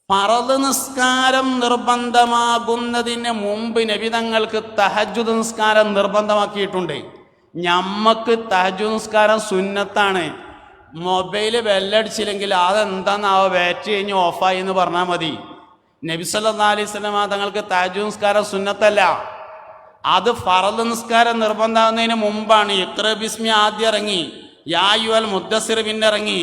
ഫറദ് നിസ്കാരം നിർബന്ധമാകുന്നതിന് മുമ്പ് നബി തങ്ങൾക്ക് തഹജ്ജുദ് നിസ്കാരം നിർബന്ധമാക്കിയിട്ടുണ്ട്. ഞമ്മക്ക് തഹജ്ജുദ് നിസ്കാരം സുന്നത്താണ്. മൊബൈല് ബെല്ലടിച്ചില്ലെങ്കിൽ അതെന്താന്നാവോ ബാറ്റ് കഴിഞ്ഞ് ഓഫായി എന്ന് പറഞ്ഞാൽ മതി. നബി സല്ലല്ലാഹു അലൈഹി വസല്ലം തങ്ങൾക്ക് തഹജ്ജുദ് നിസ്കാരം സുന്നത്തല്ല, അത് ഫറദ് നിസ്കാരം നിർബന്ധമാകുന്നതിന് മുമ്പാണ്. ഇഖ്റ ബിസ്മി ആദ്യം ഇറങ്ങി, യാ അയ്യുഹൽ മുദ്ദസ്സിർ പിന്നെ ഇറങ്ങി,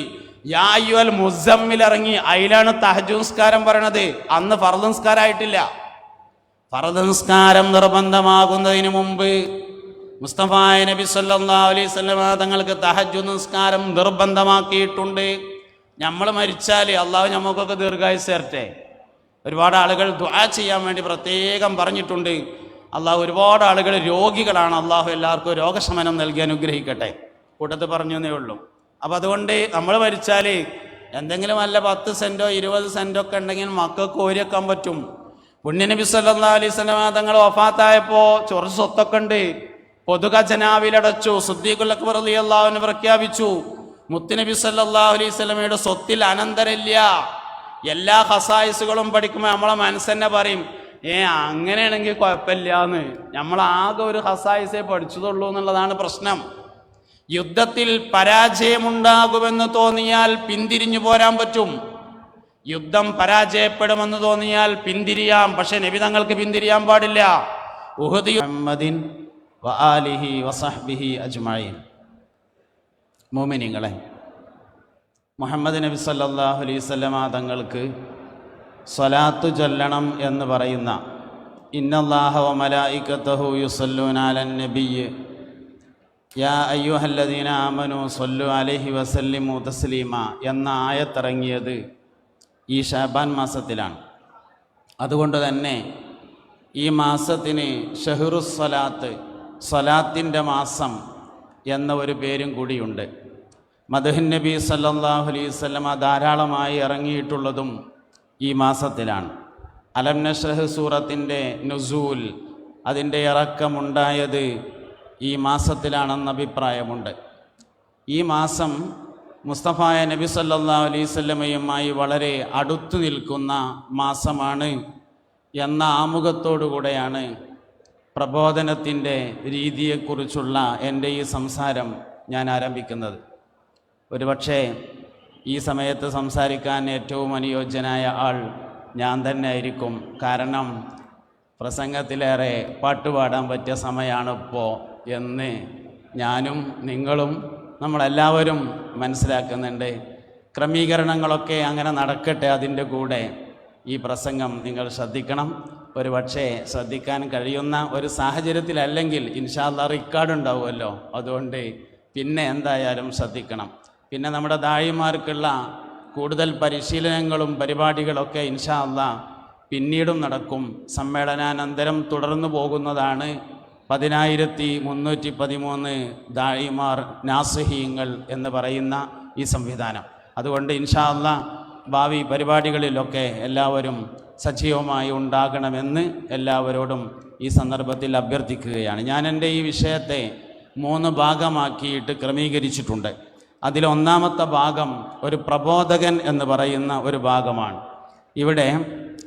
യാ അയ്യുഹൽ മുസമ്മിൽ ഇറങ്ങി. അതിലാണ് തഹജ്ജുദ് നിസ്കാരം പറയണത്. അന്ന് ഫറദ് നിസ്കാരം ആയിട്ടില്ല. ഫറദ് നിസ്കാരം നിർബന്ധമാകുന്നതിന് മുമ്പ് മുസ്തഫായ നബി സല്ലല്ലാഹു അലൈഹി വസല്ലം തങ്ങൾക്ക് തഹജ്ജുദ് നിസ്കാരം നിർബന്ധമാക്കിയിട്ടുണ്ട്. നമ്മൾ മരിച്ചാൽ അള്ളാഹു നമുക്കൊക്കെ ദീർഘായുസ്സ് തരട്ടെ. ഒരുപാട് ആളുകൾ ദുആ ചെയ്യാൻ വേണ്ടി പ്രത്യേകം പറഞ്ഞിട്ടുണ്ട്. അള്ളാഹു ഒരുപാട് ആളുകൾ രോഗികളാണ്. അള്ളാഹു എല്ലാവർക്കും രോഗശമനം നൽകി അനുഗ്രഹിക്കട്ടെ. കൂട്ടത്തിൽ പറഞ്ഞു എന്നേ ഉള്ളൂ. അപ്പം അതുകൊണ്ട് നമ്മൾ മരിച്ചാൽ എന്തെങ്കിലും വല്ല 10 സെൻറ്റോ 20 സെൻറ്റോ ഒക്കെ ഉണ്ടെങ്കിൽ മക്കൾക്ക് ഓരിയെക്കാൻ പറ്റും. പുണ്യനബി സല്ലല്ലാഹു അലൈഹി വസല്ലം തങ്ങൾ വഫാത്തായപ്പോൾ കുറച്ച് സ്വത്തൊക്കെ ഉണ്ട്, പൊതു ഖജനാവിലടച്ചു. സിദ്ദീഖുൽ അക്ബർ റളിയല്ലാഹു അൻഹു പ്രഖ്യാപിച്ചു, മുത്തുനബി സല്ലല്ലാഹു അലൈഹി വസല്ലമയുടെ സ്വത്തിൽ അനന്തരമില്ല. എല്ലാ ഖസായിസുകളും പഠിക്കുമ്പോൾ നമ്മളെ മനസ്സെന്നെ പറയും, അങ്ങനെയാണെങ്കിൽ കുഴപ്പമില്ല എന്ന്. നമ്മളാകെ ഒരു ഖസായിസേ പഠിച്ചതുള്ളൂ എന്നുള്ളതാണ് പ്രശ്നം. യുദ്ധത്തിൽ പരാജയമുണ്ടാകുമെന്ന് തോന്നിയാൽ പിന്തിരിഞ്ഞു പോരാൻ പറ്റും. യുദ്ധം പരാജയപ്പെടുമെന്ന് തോന്നിയാൽ പിന്തിരിയാം, പക്ഷെ നബി തങ്ങൾക്ക് പിന്തിരിയാൻ പാടില്ല. ഉഹദ് മുഹമ്മദിൻ വആലിഹി വസഹ്ബിഹി അജ്മഈൻ. മുഅ്മിനീങ്ങളെ, മുഹമ്മദ് നബി സല്ലല്ലാഹു അലൈഹി വസല്ലമ തങ്ങൾക്ക് സ്വലാത്തു ചൊല്ലണം എന്ന് പറയുന്ന ഇന്നല്ലാഹ വ മലായികതഹു യുസല്ലൂന അലൻ നബിയ്യ് യാ അയ്യുഹല്ലദീന ആമനു സ്വല്ലു അലൈഹി വസല്ലിമു തസ്ലീമ എന്ന ആയത്തിറങ്ങിയത് ഈ ശഅബാൻ മാസത്തിലാണ്. അതുകൊണ്ട് തന്നെ ഈ മാസത്തിന് ഷഹ്റുസ്സലാത്ത്, സ്വലാത്തിൻ്റെ മാസം എന്ന ഒരു പേരും കൂടിയുണ്ട്. മദ്ഹുൻ നബി സല്ലല്ലാഹു അലൈഹി വസല്ലമ ധാരാളമായി ഇറങ്ങിയിട്ടുള്ളതും ഈ മാസത്തിലാണ്. അലം നശ്റഹ് സൂറത്തിൻ്റെ നുസൂൽ, അതിൻ്റെ ഇറക്കമുണ്ടായത് ഈ മാസത്തിലാണെന്ന അഭിപ്രായമുണ്ട്. ഈ മാസം മുസ്തഫായ നബി സല്ലല്ലാഹു അലൈഹി വസല്ലമയുമായി വളരെ അടുത്തു നിൽക്കുന്ന മാസമാണ് എന്ന ആമുഖത്തോടുകൂടെയാണ് പ്രബോധനത്തിൻ്റെ രീതിയെക്കുറിച്ചുള്ള എൻ്റെ ഈ സംസാരം ഞാൻ ആരംഭിക്കുന്നത്. ഒരുപക്ഷെ ഈ സമയത്ത് സംസാരിക്കാൻ ഏറ്റവും അനുയോജ്യനായ ആൾ ഞാൻ തന്നെ ആയിരിക്കും. കാരണം പ്രസംഗത്തിലേറെ പാട്ടുപാടാൻ പറ്റിയ സമയമാണിപ്പോൾ എന്ന് ഞാനും നിങ്ങളും നമ്മളെല്ലാവരും മനസ്സിലാക്കുന്നുണ്ട്. ക്രമീകരണങ്ങളൊക്കെ അങ്ങനെ നടക്കട്ടെ. അതിൻ്റെ കൂടെ ഈ പ്രസംഗം നിങ്ങൾ ശ്രദ്ധിക്കണം. ഒരു പക്ഷേ ശ്രദ്ധിക്കാൻ കഴിയുന്ന ഒരു സാഹചര്യത്തിലല്ലെങ്കിൽ ഇൻഷാ അല്ലാഹ് റെക്കോർഡ് ഉണ്ടാവുമല്ലോ, അതുകൊണ്ട് പിന്നെ എന്തായാലും ശ്രദ്ധിക്കണം. പിന്നെ നമ്മുടെ ദായിമാർക്കുള്ള കൂടുതൽ പരിശീലനങ്ങളും പരിപാടികളൊക്കെ ഇൻഷാ അല്ലാഹ് പിന്നീടും നടക്കും. സമ്മേളനാനന്തരം തുടർന്നു പോകുന്നതാണ് 10313 ദായിമാർ നാസിഹീങ്ങൾ എന്ന് പറയുന്ന ഈ സംവിധാനം. അതുകൊണ്ട് ഇൻഷാ അല്ലാഹ് ഭാവി പരിപാടികളിലൊക്കെ എല്ലാവരും സജീവമായി ഉണ്ടാകണമെന്ന് എല്ലാവരോടും ഈ സന്ദർഭത്തിൽ അഭ്യർത്ഥിക്കുകയാണ്. ഞാൻ എൻ്റെ ഈ വിഷയത്തെ 3 ഭാഗമാക്കിയിട്ട് ക്രമീകരിച്ചിട്ടുണ്ട്. അതിലൊന്നാമത്തെ ഭാഗം ഒരു പ്രബോധകൻ എന്ന് പറയുന്ന ഒരു ഭാഗമാണ്. ഇവിടെ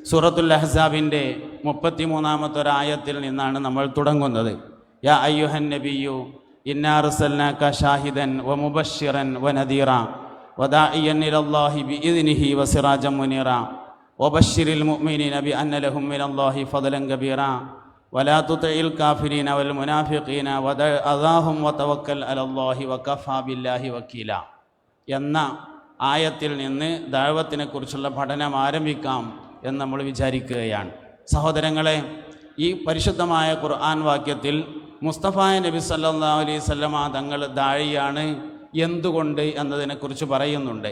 സൂറത്തുൽ അഹ്സാബിൻ്റെ 33-ാമത്തെ ഒരായത്തിൽ നിന്നാണ് നമ്മൾ തുടങ്ങുന്നത്. യാ അയ്യുഹൻ നബിയു ഇന്നാ അർസൽനാക ഷാഹിദൻ വ മുബശ്ശിറൻ വ നദീറ വദാഇയൻ ഇലല്ലാഹി ബിഇദ്നിഹി വസിറാജൻ മുനീറ വബശ്ശിരിൽ മുഅ്മിനീന ബിഅന്ന ലഹും മിനല്ലാഹി ഫദ്ലൻ കബീറ വലാ തുതിഇൽ കാഫിരീന വൽ മുനാഫിഖീന വദഅ അദാഹും വതവക്കൽ അലല്ലാഹി വകഫാ ബില്ലാഹി വക്കീല എന്ന ആയത്തിൽ നിന്ന് ദഅവത്തിനെ കുറിച്ചുള്ള പഠനം ആരംഭിക്കാം എന്ന് നമ്മൾ വിചാരിക്കുകയാണ്. സഹോദരങ്ങളെ, ഈ പരിശുദ്ധമായ ഖുർആൻ വാക്യത്തിൽ മുസ്തഫായ നബി സല്ലല്ലാഹു അലൈഹി വസല്ലമ തങ്ങൾ ദാഴിയാണ് എന്തുകൊണ്ട് എന്നതിനെക്കുറിച്ച് പറയുന്നുണ്ട്.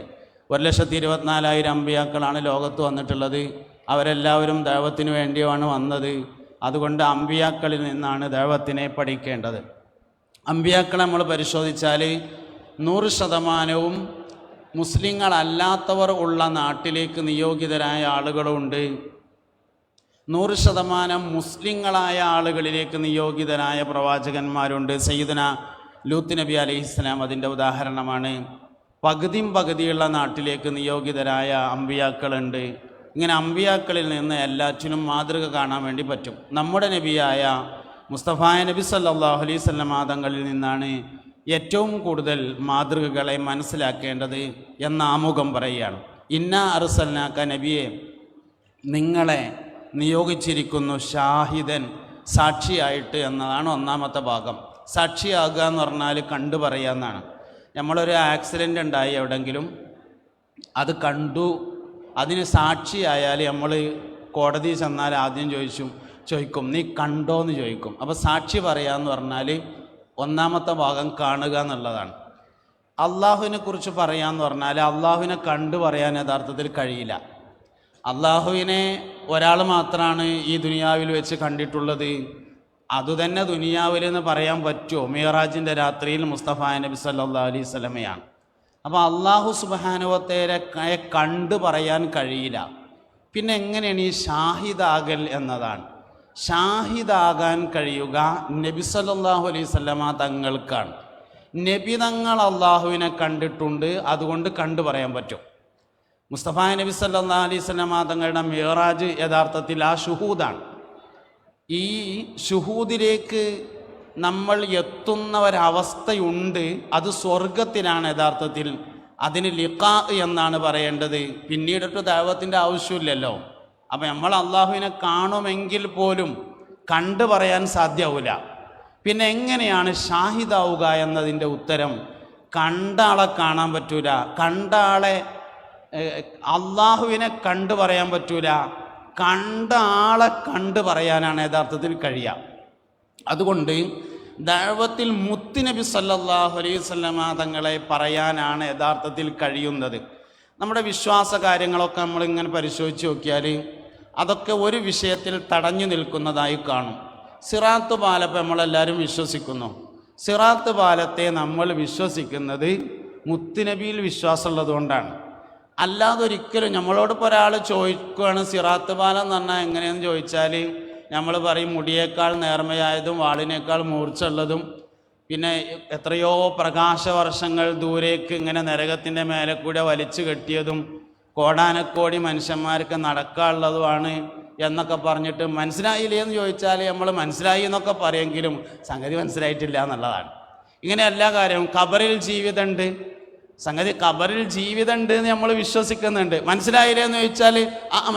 1,24,000 അമ്പിയാക്കളാണ് ലോകത്ത് വന്നിട്ടുള്ളത്. അവരെല്ലാവരും ദഅവത്തിന് വേണ്ടിയാണ് വന്നത്. അതുകൊണ്ട് അമ്പിയാക്കളിൽ നിന്നാണ് ദഅവത്തിനെ പഠിക്കേണ്ടത്. അമ്പിയാക്കളെ നമ്മൾ പരിശോധിച്ചാൽ 100% മുസ്ലിങ്ങളല്ലാത്തവർ ഉള്ള നാട്ടിലേക്ക് നിയോഗിതരായ ആളുകളുണ്ട്. 100% മുസ്ലിങ്ങളായ ആളുകളിലേക്ക് നിയോഗിതരായ പ്രവാചകന്മാരുണ്ട്. സയ്യിദുന ലൂത്ത് നബി അലൈഹിസ്സലാം അതിൻ്റെ ഉദാഹരണമാണ്. പകുതിയുള്ള നാട്ടിലേക്ക് നിയോഗിതരായ അമ്പിയാക്കളുണ്ട്. ഇങ്ങനെ അമ്പിയാക്കളിൽ നിന്ന് എല്ലാറ്റിനും മാതൃക കാണാൻ വേണ്ടി പറ്റും. നമ്മുടെ നബിയായ മുസ്തഫായ നബി സല്ലല്ലാഹു അലൈഹി വസല്ലം തങ്ങളിൽ നിന്നാണ് ഏറ്റവും കൂടുതൽ മാതൃകകളെ മനസ്സിലാക്കേണ്ടത് എന്ന ആമുഖം പറയുകയാണ്. ഇന്നാ അർസൽനാക നബിയെ, നിങ്ങളെ നിയോഗിച്ചിരിക്കുന്നു ഷാഹിദൻ, സാക്ഷിയായിട്ട് എന്നതാണ് ഒന്നാമത്തെ ഭാഗം. സാക്ഷിയാകുക എന്ന് പറഞ്ഞാൽ കണ്ടു പറയുക എന്നാണ്. നമ്മളൊരു ആക്സിഡൻ്റ് ഉണ്ടായി എവിടെയെങ്കിലും, അത് കണ്ടു, അതിന് സാക്ഷിയായാൽ നമ്മൾ കോടതി ചെന്നാൽ ആദ്യം ചോദിക്കും നീ കണ്ടോ എന്ന് ചോദിക്കും. അപ്പോൾ സാക്ഷി പറയാമെന്ന് പറഞ്ഞാൽ ഒന്നാമത്തെ ഭാഗം കാണുക എന്നുള്ളതാണ്. അള്ളാഹുവിനെ കുറിച്ച് പറയാമെന്ന് പറഞ്ഞാൽ അള്ളാഹുവിനെ കണ്ടു പറയാൻ യഥാർത്ഥത്തിൽ കഴിയില്ല. അള്ളാഹുവിനെ ഒരാൾ മാത്രമാണ് ഈ ദുനിയാവിൽ വെച്ച് കണ്ടിട്ടുള്ളത്. അതുതന്നെ ദുനിയാവിലെന്ന് പറയാൻ പറ്റുമോ? മിഅ്റാജിൻ്റെ രാത്രിയിൽ മുസ്തഫ നബി സല്ലല്ലാഹു അലൈഹി വസല്ലമയാണ്. അപ്പോൾ അള്ളാഹു സുബ്ഹാനഹു വ തആലയെ കണ്ടു പറയാൻ കഴിയില്ല. പിന്നെ എങ്ങനെയാണ് ഈ ഷാഹിദാകൽ എന്നതാണ്. ഷാഹിദാകാൻ കഴിയുക നബി സല്ലല്ലാഹു അലൈഹി വസല്ലമ തങ്ങൾക്കാണ്. നബി തങ്ങൾ അള്ളാഹുവിനെ കണ്ടിട്ടുണ്ട്, അതുകൊണ്ട് കണ്ടു പറയാൻ പറ്റും. മുസ്തഫ നബി സല്ലല്ലാഹു അലൈഹി വസല്ലമ തങ്ങളുടെ മിഅ്റാജ് യഥാർത്ഥത്തിൽ ആ ഷുഹൂദാണ്. ഈ ഷുഹൂദിലേക്ക് നമ്മൾ എത്തുന്ന ഒരവസ്ഥയുണ്ട്, അത് സ്വർഗത്തിലാണ് യഥാർത്ഥത്തിൽ. അതിന് ലിഖാ എന്നാണ് പറയേണ്ടത്. പിന്നീടൊട്ട് ദഅവത്തിൻ്റെ ആവശ്യമില്ലല്ലോ. അപ്പം നമ്മൾ അള്ളാഹുവിനെ കാണുമെങ്കിൽ പോലും കണ്ടു പറയാൻ സാധ്യമാവില്ല. പിന്നെ എങ്ങനെയാണ് ഷാഹിദാവുക എന്നതിൻ്റെ ഉത്തരം, കണ്ട ആളെ കാണാൻ പറ്റൂല, കണ്ട ആളെ അള്ളാഹുവിനെ കണ്ടു പറയാൻ പറ്റൂല, കണ്ട ആളെ കണ്ടു പറയാനാണ് യഥാർത്ഥത്തിൽ കഴിയുക. അതുകൊണ്ട് ദഅവത്തിൽ മുത്തുനബി സല്ലല്ലാഹു അലൈഹി വസല്ലമ തങ്ങളെ പറയാനാണ് യഥാർത്ഥത്തിൽ കഴിയുന്നത്. നമ്മുടെ വിശ്വാസ കാര്യങ്ങളൊക്കെ നമ്മളിങ്ങനെ പരിശോധിച്ച് നോക്കിയാൽ അതൊക്കെ ഒരു വിഷയത്തിൽ തടഞ്ഞു നിൽക്കുന്നതായി കാണും. സിറാത്ത് പാലപ്പം നമ്മളെല്ലാവരും വിശ്വസിക്കുന്നു. സിറാത്ത് പാലത്തെ നമ്മൾ വിശ്വസിക്കുന്നത് മുത്തുനബിയിൽ വിശ്വാസമുള്ളത് കൊണ്ടാണ്. അല്ലാതെ ഒരിക്കലും നമ്മളോടിപ്പോൾ ഒരാൾ ചോദിക്കുകയാണ് സിറാത്ത് പാലം എന്ന് പറഞ്ഞാൽ എങ്ങനെയെന്ന് ചോദിച്ചാൽ നമ്മൾ പറയും മുടിയേക്കാൾ നേർമയായതും വാളിനേക്കാൾ മൂർച്ചയുള്ളതും പിന്നെ എത്രയോ പ്രകാശവർഷങ്ങൾ ദൂരേക്ക് ഇങ്ങനെ നരകത്തിൻ്റെ മേലെ കൂടെ വലിച്ചു കെട്ടിയതും കോടാനക്കോടി മനുഷ്യന്മാർക്ക് നടക്കാനുള്ളതുമാണ് എന്നൊക്കെ പറഞ്ഞിട്ട് മനസ്സിലായില്ലേ എന്ന് ചോദിച്ചാൽ നമ്മൾ മനസ്സിലായി എന്നൊക്കെ പറയുമെങ്കിലും സംഗതി മനസ്സിലായിട്ടില്ല എന്നുള്ളതാണ്. ഇങ്ങനെ എല്ലാ കാര്യവും ഖബറിൽ ജീവിതമുണ്ട്, സംഗതി ഖബറിൽ ജീവിതമുണ്ട് എന്ന് നമ്മൾ വിശ്വസിക്കുന്നുണ്ട്. മനസ്സിലായില്ലേ എന്ന് ചോദിച്ചാൽ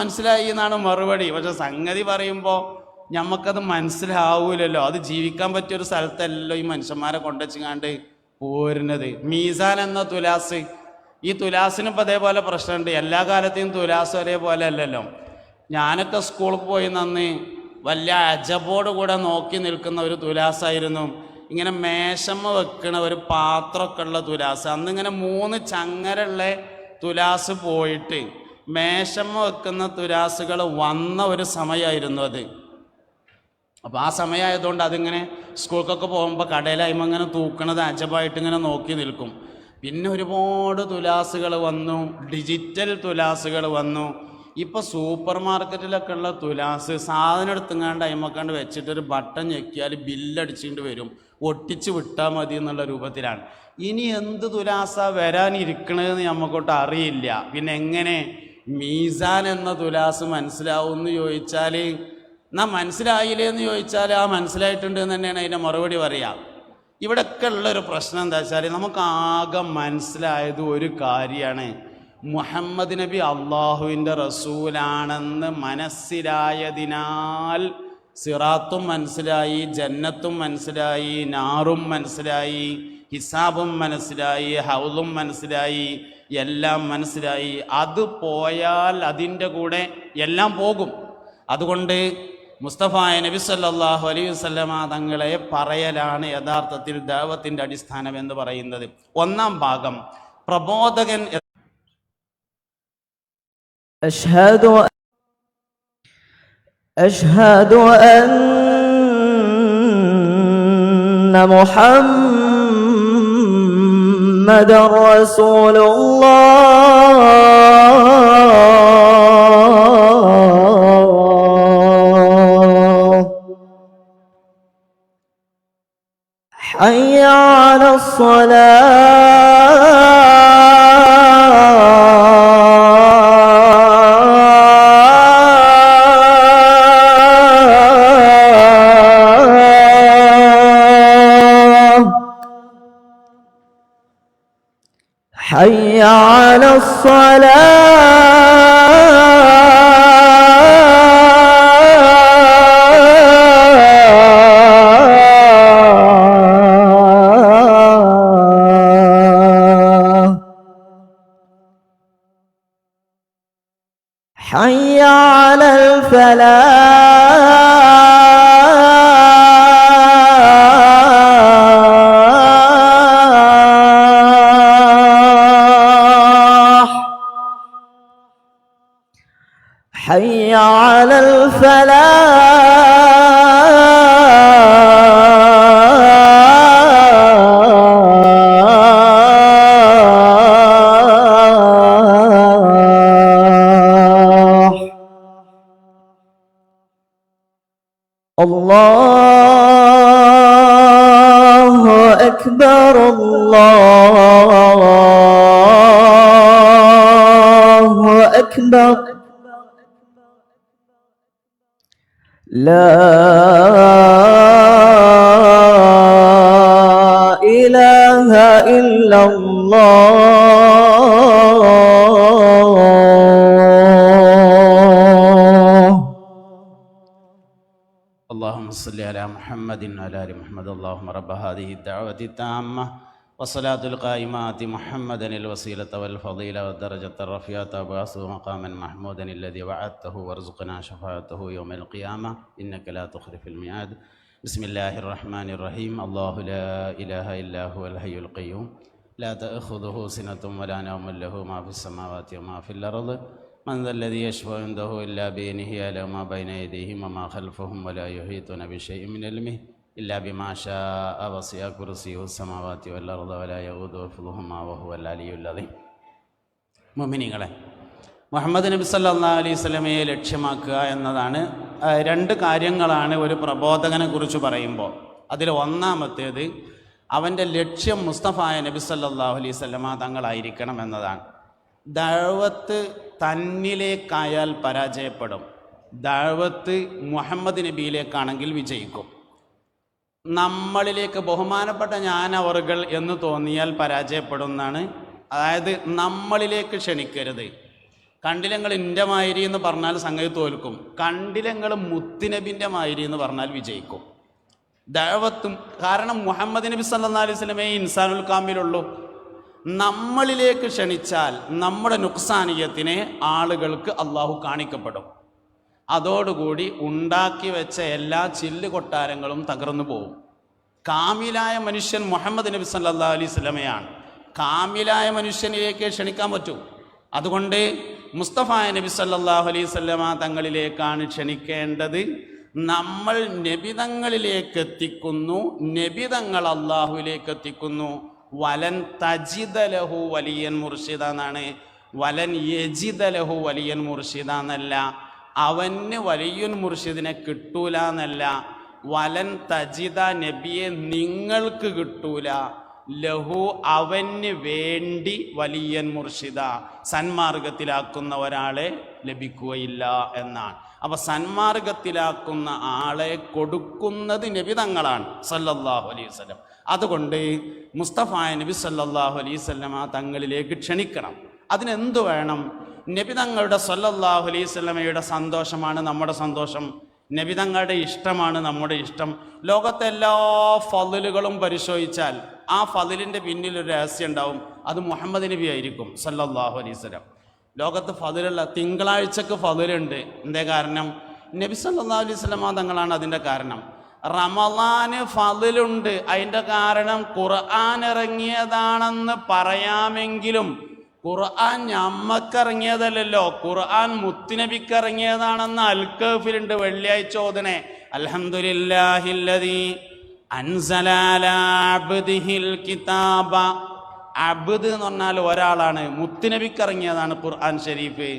മനസ്സിലായി എന്നാണ് മറുപടി. പക്ഷെ സംഗതി പറയുമ്പോൾ നമുക്കത് മനസ്സിലാവൂലല്ലോ. അത് ജീവിക്കാൻ പറ്റിയൊരു സ്ഥലത്തല്ലോ ഈ മനുഷ്യന്മാരെ കൊണ്ടുവച്ചാണ്ട് പോരുന്നത്. മീസാൻ എന്ന തുലാസ്, ഈ തുലാസിനും ഇപ്പം അതേപോലെ പ്രശ്നമുണ്ട്. എല്ലാ കാലത്തെയും തുലാസ് ഒരേപോലെ അല്ലല്ലോ. ഞാനൊക്കെ സ്കൂളിൽ പോയി നന്ന് വലിയ അജബോട് കൂടെ നോക്കി നിൽക്കുന്ന ഒരു തുലാസായിരുന്നു. ഇങ്ങനെ മേശമ്മ വെക്കണ ഒരു പാത്രമൊക്കെ ഉള്ള തുലാസ്. അന്നിങ്ങനെ 3 ചങ്ങരുള്ള തുലാസ് പോയിട്ട് മേശമ്മ വെക്കുന്ന തുലാസുകൾ വന്ന ഒരു സമയമായിരുന്നു അത്. അപ്പോൾ ആ സമയമായതുകൊണ്ട് അതിങ്ങനെ സ്കൂൾക്കൊക്കെ പോകുമ്പോൾ കടയിലായ്മ ഇങ്ങനെ തൂക്കണത് അജബായിട്ട് ഇങ്ങനെ നോക്കി നിൽക്കും. പിന്നെ ഒരുപാട് തുലാസുകൾ വന്നു, ഡിജിറ്റൽ തുലാസുകൾ വന്നു. ഇപ്പോൾ സൂപ്പർ മാർക്കറ്റിലൊക്കെ ഉള്ള തുലാസ് സാധനം എടുത്തുങ്ങാണ്ട് അയിമക്കാണ്ട് വെച്ചിട്ടൊരു ബട്ടൺ ഞെക്കിയാൽ ബില്ലടിച്ചുകൊണ്ട് വരും, ഒട്ടിച്ച് വിട്ടാൽ മതി എന്നുള്ള രൂപത്തിലാണ്. ഇനി എന്ത് തുലാസ വരാനിരിക്കണതെന്ന് നമുക്കൊട്ട് അറിയില്ല. പിന്നെ എങ്ങനെ മീസാൻ എന്ന തുലാസ് മനസ്സിലാവും എന്ന് ചോദിച്ചാൽ, എന്നാൽ മനസ്സിലായില്ലേ എന്ന് ചോദിച്ചാൽ ആ മനസ്സിലായിട്ടുണ്ട് എന്ന് തന്നെയാണ് അതിൻ്റെ മറുപടി പറയാം. ഇവിടെയൊക്കെ ഉള്ളൊരു പ്രശ്നം എന്താ വെച്ചാൽ നമുക്കാകെ മനസ്സിലായത് ഒരു കാര്യമാണ്, മുഹമ്മദ് നബി അള്ളാഹുവിൻ്റെ റസൂലാണെന്ന് മനസ്സിലായതിനാൽ സിറാത്തും മനസ്സിലായി, ജന്നത്തും മനസ്സിലായി, നാറും മനസ്സിലായി, ഹിസാബും മനസ്സിലായി, ഹൗലും മനസ്സിലായി, എല്ലാം മനസ്സിലായി. അത് പോയാൽ അതിൻ്റെ കൂടെ എല്ലാം പോകും. അതുകൊണ്ട് മുസ്തഫായ നബി സല്ലല്ലാഹു അലൈഹി വസല്ലമ തങ്ങളെ പറയലാണ് യഥാർത്ഥത്തിൽ ദഅവത്തിൻ്റെ അടിസ്ഥാനം എന്ന് പറയുന്നത്. ഒന്നാം ഭാഗം പ്രബോധകൻ. അഷ്ഹദു അന്ന മുഹമ്മദർ റസൂലുള്ളാഹ്. ഹയ്യ അലസ്സലാഹ്. حي على الصلاة حي على الفلاح حي على الفلاح الله أكبر الله أكبر لا إله إلا الله اللهم صل على محمد وعلى ال محمد. اللهم رب هذه الدعوة التامة والصلاة القائمة محمدا الوسيلة والفضيلة والدرجة الرفيعة وبعثه مقاما محمودا الذي وعدته وارزقنا شفاعته يوم القيامة إنك لا تخلف الميعاد. بسم الله الرحمن الرحيم. الله لا إله إلا هو الحي القيوم لا تأخذه سنة ولا نوم له ما في السماوات وما في الأرض من ذا الذي يشفع عنده إلا بإذنه يعلم ما بين أيديهم وما خلفهم ولا يحيطون بشيء من علمه إلا بما شاء وسع كرسيه السماوات والأرض ولا يؤوده حفظهما وهو العلي العظيم. മുഅ്മിനീങ്ങളെ, മുഹമ്മദ് നബി സല്ലല്ലാഹു അലൈഹി വസല്ലമയെ ലക്ഷ്യമാക്കുക എന്നതാണ്. രണ്ട് കാര്യങ്ങളാണ് ഒരു പ്രബോധകനെ കുറിച്ച് പറയുമ്പോൾ. അതിൽ ഒന്നാമത്തേത് അവൻ്റെ ലക്ഷ്യം മുസ്തഫായ നബി സല്ലല്ലാഹു അലൈഹി വസല്ലമ തങ്ങളായിരിക്കണം എന്നതാണ്. ദഅവത്ത് തന്നിലേക്കായാൽ പരാജയപ്പെടും, ദഅവത്ത് മുഹമ്മദ് നബിയിലേക്കാണെങ്കിൽ വിജയിക്കും. നമ്മളിലേക്ക് ബഹുമാനപ്പെട്ട ഞാനവറുകൾ എന്ന് തോന്നിയാൽ പരാജയപ്പെടുന്നതാണ്. അതായത് നമ്മളിലേക്ക് ക്ഷണിക്കരുത്. കണ്ടിലങ്ങൾ എൻ്റെ മാതിരി എന്ന് പറഞ്ഞാൽ സംഗതി തോൽക്കും, കണ്ടിലങ്ങൾ മുത്തുനബിൻ്റെ മാതിരി എന്ന് പറഞ്ഞാൽ വിജയിക്കും. ദഅവത്തും കാരണം മുഹമ്മദ് നബി സല്ലല്ലാഹു അലൈഹി വസല്ലമയെ ഇൻസാനുൽ കാമിലുള്ളൂ. നമ്മളിലേക്ക് ക്ഷണിച്ചാൽ നമ്മുടെ നുക്സാനിയത്തിനെ ആളുകൾക്ക് അള്ളാഹു കാണിക്കപ്പെടും. അതോടുകൂടി ഉണ്ടാക്കി വെച്ച എല്ലാ ചില്ല് കൊട്ടാരങ്ങളും തകർന്നു പോകും. കാമിലായ മനുഷ്യൻ മുഹമ്മദ് നബി സല്ലല്ലാഹു അലൈഹി വസല്ലമയാണ്. കാമിലായ മനുഷ്യനിലേക്ക് ക്ഷണിക്കാൻ പറ്റൂ. അതുകൊണ്ട് മുസ്തഫായ നബി സല്ലല്ലാഹു അലൈഹി വസല്ലമ തങ്ങളിലേക്കാണ് ക്ഷണിക്കേണ്ടത്. നമ്മൾ നബിതങ്ങളിലേക്ക് എത്തിക്കുന്നു, നബിതങ്ങൾ അള്ളാഹുവിലേക്ക് എത്തിക്കുന്നു. വലൻ തജിദ ലഹു വലിയൻ മുർഷിദ എന്നാണ്, വലൻ യജിദ ലഹു വലിയൻ മുർഷിദ എന്നല്ല. അവന് വലിയുൻ മുർഷിദിനെ കിട്ടൂല എന്നല്ല. വലൻ തജിദ നബിയെ നിങ്ങൾക്ക് കിട്ടൂല, ലഹു അവന് വേണ്ടി വലിയൻ മുർഷിദ സന്മാർഗത്തിലാക്കുന്ന ഒരാളെ ലഭിക്കുകയില്ല എന്നാണ്. അപ്പൊ സന്മാർഗത്തിലാക്കുന്ന ആളെ കൊടുക്കുന്നത് നബി തങ്ങളാണ് സല്ലല്ലാഹു അലൈഹി വസല്ലം. അതുകൊണ്ട് മുസ്തഫായ നബി സല്ലല്ലാഹു അലൈഹി വസല്ലമ തങ്ങളിലേക്ക് ക്ഷണിക്കണം. അതിനെന്തു വേണം? നബി തങ്ങളുടെ സല്ലല്ലാഹു അലൈഹി വസല്ലമയുടെ സന്തോഷമാണ് നമ്മുടെ സന്തോഷം, നബി തങ്ങളുടെ ഇഷ്ടമാണ് നമ്മുടെ ഇഷ്ടം. ലോകത്തെ എല്ലാ ഫളിലുകളും പരിശോധിച്ചാൽ ആ ഫളിലിൻ്റെ പിന്നിലൊരു രഹസ്യം ഉണ്ടാവും. അത് മുഹമ്മദ് നബി ആയിരിക്കും സല്ലല്ലാഹു അലൈഹി വസല്ലം. ലോകത്ത് ഫളിലുള്ള തിങ്കളാഴ്ചക്ക് ഫളിലുണ്ട്. എന്തേ കാരണം? നബി സല്ലല്ലാഹു അലൈഹി വസല്ലമ തങ്ങളാണ് അതിൻ്റെ കാരണം. റമളാന് ഫളിലുണ്ട്, അതിൻ്റെ കാരണം ഖുർആൻ ഇറങ്ങിയതാണെന്ന് പറയാമെങ്കിലും ഖുർആൻ ഞമ്മക്കിറങ്ങിയതല്ലല്ലോ, ഖുർആൻ മുത്തുനബിക്ക് ഇറങ്ങിയതാണെന്ന് അൽ-കഹ്ഫിലുണ്ട്. വെള്ളിയാഴ്ച ഓതണേ അൽഹംദുലില്ലാഹില്ലദീ അൻസല അലാ അബ്ദിഹിൽ കിതാബ. അബ്ദ് എന്ന് പറഞ്ഞാൽ ഒരാളാണ്, മുത്തുനബിക്ക് ഇറങ്ങിയതാണ് ഖുർആൻ ഷരീഫ്.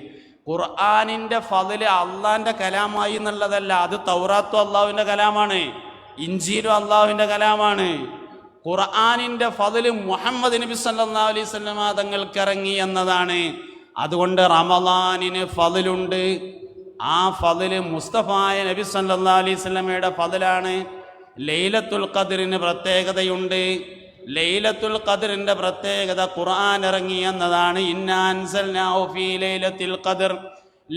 ഖുർആനിൻ്റെ ഫളില് അള്ളാഹിൻ്റെ കലാമായി എന്നുള്ളതല്ല, അത് തൗറാത്തും അള്ളാഹുവിൻ്റെ കലാമാണ്, ഇഞ്ചീലും അള്ളാഹുവിൻ്റെ കലാമാണ്. ഖുർആനിൻ്റെ ഫളില് മുഹമ്മദ് നബി സല്ലല്ലാഹു അലൈഹി വസല്ലമ തങ്ങൾക്ക് ഇറങ്ങി എന്നതാണ്. അതുകൊണ്ട് റമളാനിന് ഫളിലുണ്ട്. ആ ഫളില് മുസ്തഫായ നബി സല്ലല്ലാഹു അലൈഹി വസല്ലമയുടെ ഫളിലാണ്. ലൈലത്തുൽ ഖദ്റിന് പ്രത്യേകതയുണ്ട്. ലൈലത്തുൽ ഖദറിന്റെ പ്രത്യേകത ഖുർആൻ ഇറങ്ങി എന്നതാണ്. ഇന്നാ അൻസൽനാഹു ഫീ ലൈലത്തുൽ ഖദർ.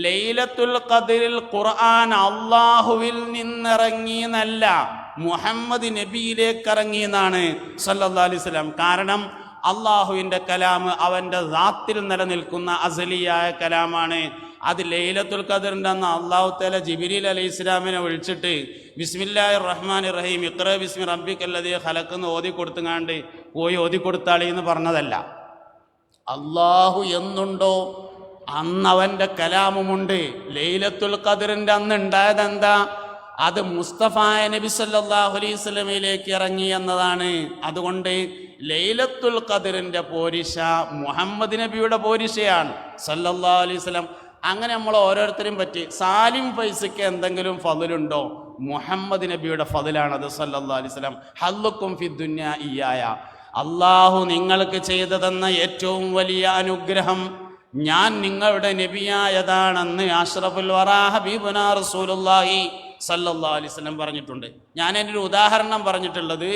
ലൈലത്തുൽ ഖദറിൽ ഖുർആൻ അല്ലാഹുവിൽ നിന്നിറങ്ങി എന്നല്ല, മുഹമ്മദ് നബിയിലേക്ക് ഇറങ്ങി എന്നാണ് സല്ലല്ലാഹു അലൈഹി വസല്ലം. കാരണം അള്ളാഹുവിൻ്റെ കലാം അവൻ്റെ ദാത്തിൽ നിലനിൽക്കുന്ന അസലിയായ കലാമാണ്. അത് ലൈലത്തുൽ ഖദറിൻ്റെ അന്ന് അള്ളാഹു തആല ജിബ്രീൽ അലൈഹി ഇസ്ലാമിനെ വിളിച്ചിട്ട് ബിസ്മില്ലാഹിർ റഹ്മാനിർ റഹീം ഇഖ്റ ബിസ്മി റബ്ബിക്കല്ലദീ ഖലഖ് എന്ന് ഓതി കൊടുത്തുങ്ങാണ്ട് പോയി ഓതി കൊടുത്താളി എന്ന് പറഞ്ഞതല്ല. അള്ളാഹു എന്നുണ്ടോ അന്ന് അവൻ്റെ കലാമുമുണ്ട്. ലൈലത്തുൽ ഖദറിൻ്റെ അന്ന് ഉണ്ടായതെന്താ? അത് മുസ്തഫ നബി സല്ലല്ലാഹു അലൈഹി വസല്ലമയിലേക്ക് ഇറങ്ങി എന്നതാണ്. അതുകൊണ്ട് ലൈലത്തുൽ ഖദറിന്റെ പോരിശ മുഹമ്മദ് നബിയുടെ പോരിശയാണ് സല്ലല്ലാഹു അലൈഹി വസല്ലം. അങ്ങനെ നമ്മൾ ഓരോരുത്തരും പറ്റി സാലിം ഫൈസിക്ക് എന്തെങ്കിലും ഫضലുണ്ടോ? മുഹമ്മദ് നബിയുടെ ഫضലാണത് സല്ലല്ലാഹു അലൈഹി വസല്ലം. ഹല്ലുക്കും ഫിദ്ദുന്യ ഇയ്യായ, അള്ളാഹു നിങ്ങൾക്ക് ചെയ്തു തന്ന ഏറ്റവും വലിയ അനുഗ്രഹം ഞാൻ നിങ്ങളുടെ നബിയായതാണെന്ന് അഷ്റഫുൽ വറാ ഹബീബുനാ റസൂലുള്ളാഹി സല്ലല്ലാഹു അലൈഹി വസല്ലം പറഞ്ഞിട്ടുണ്ട്. ഞാൻ എൻ്റെ ഒരു ഉദാഹരണം പറഞ്ഞിട്ടുള്ളത്,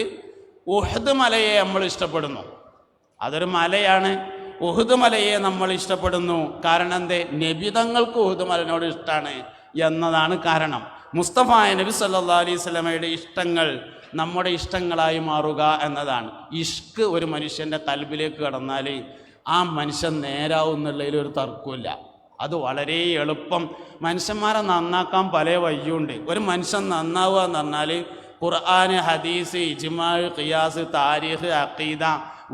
ഉഹദ് മലയെ നമ്മൾ ഇഷ്ടപ്പെടുന്നു. അതൊരു മലയാണ്. ഉഹദ് മലയെ നമ്മൾ ഇഷ്ടപ്പെടുന്നു. കാരണം എന്തേ? നബി തങ്ങൾക്ക് ഉഹദ് മലനോട് ഇഷ്ടമാണ് എന്നതാണ് കാരണം. മുസ്തഫ നബി സല്ലല്ലാഹു അലൈഹി വസല്ലമയുടെ ഇഷ്ടങ്ങൾ നമ്മുടെ ഇഷ്ടങ്ങളായി മാറുക എന്നതാണ്. ഇഷ്ക് ഒരു മനുഷ്യൻ്റെ കൽബിലേക്ക് കടന്നാൽ ആ മനുഷ്യൻ നേരാവും എന്നുള്ളതിൽ ഒരു തർക്കമില്ല. അത് വളരെ എളുപ്പം. മനുഷ്യന്മാരെ നന്നാക്കാൻ പല വഴിയുണ്ട്. ഒരു മനുഷ്യൻ നന്നാവുക എന്ന് പറഞ്ഞാൽ ഖുർആൻ, ഹദീസ്, ഇജ്മാ, ഖിയാസ്, താരീഖ്, അഖീദ,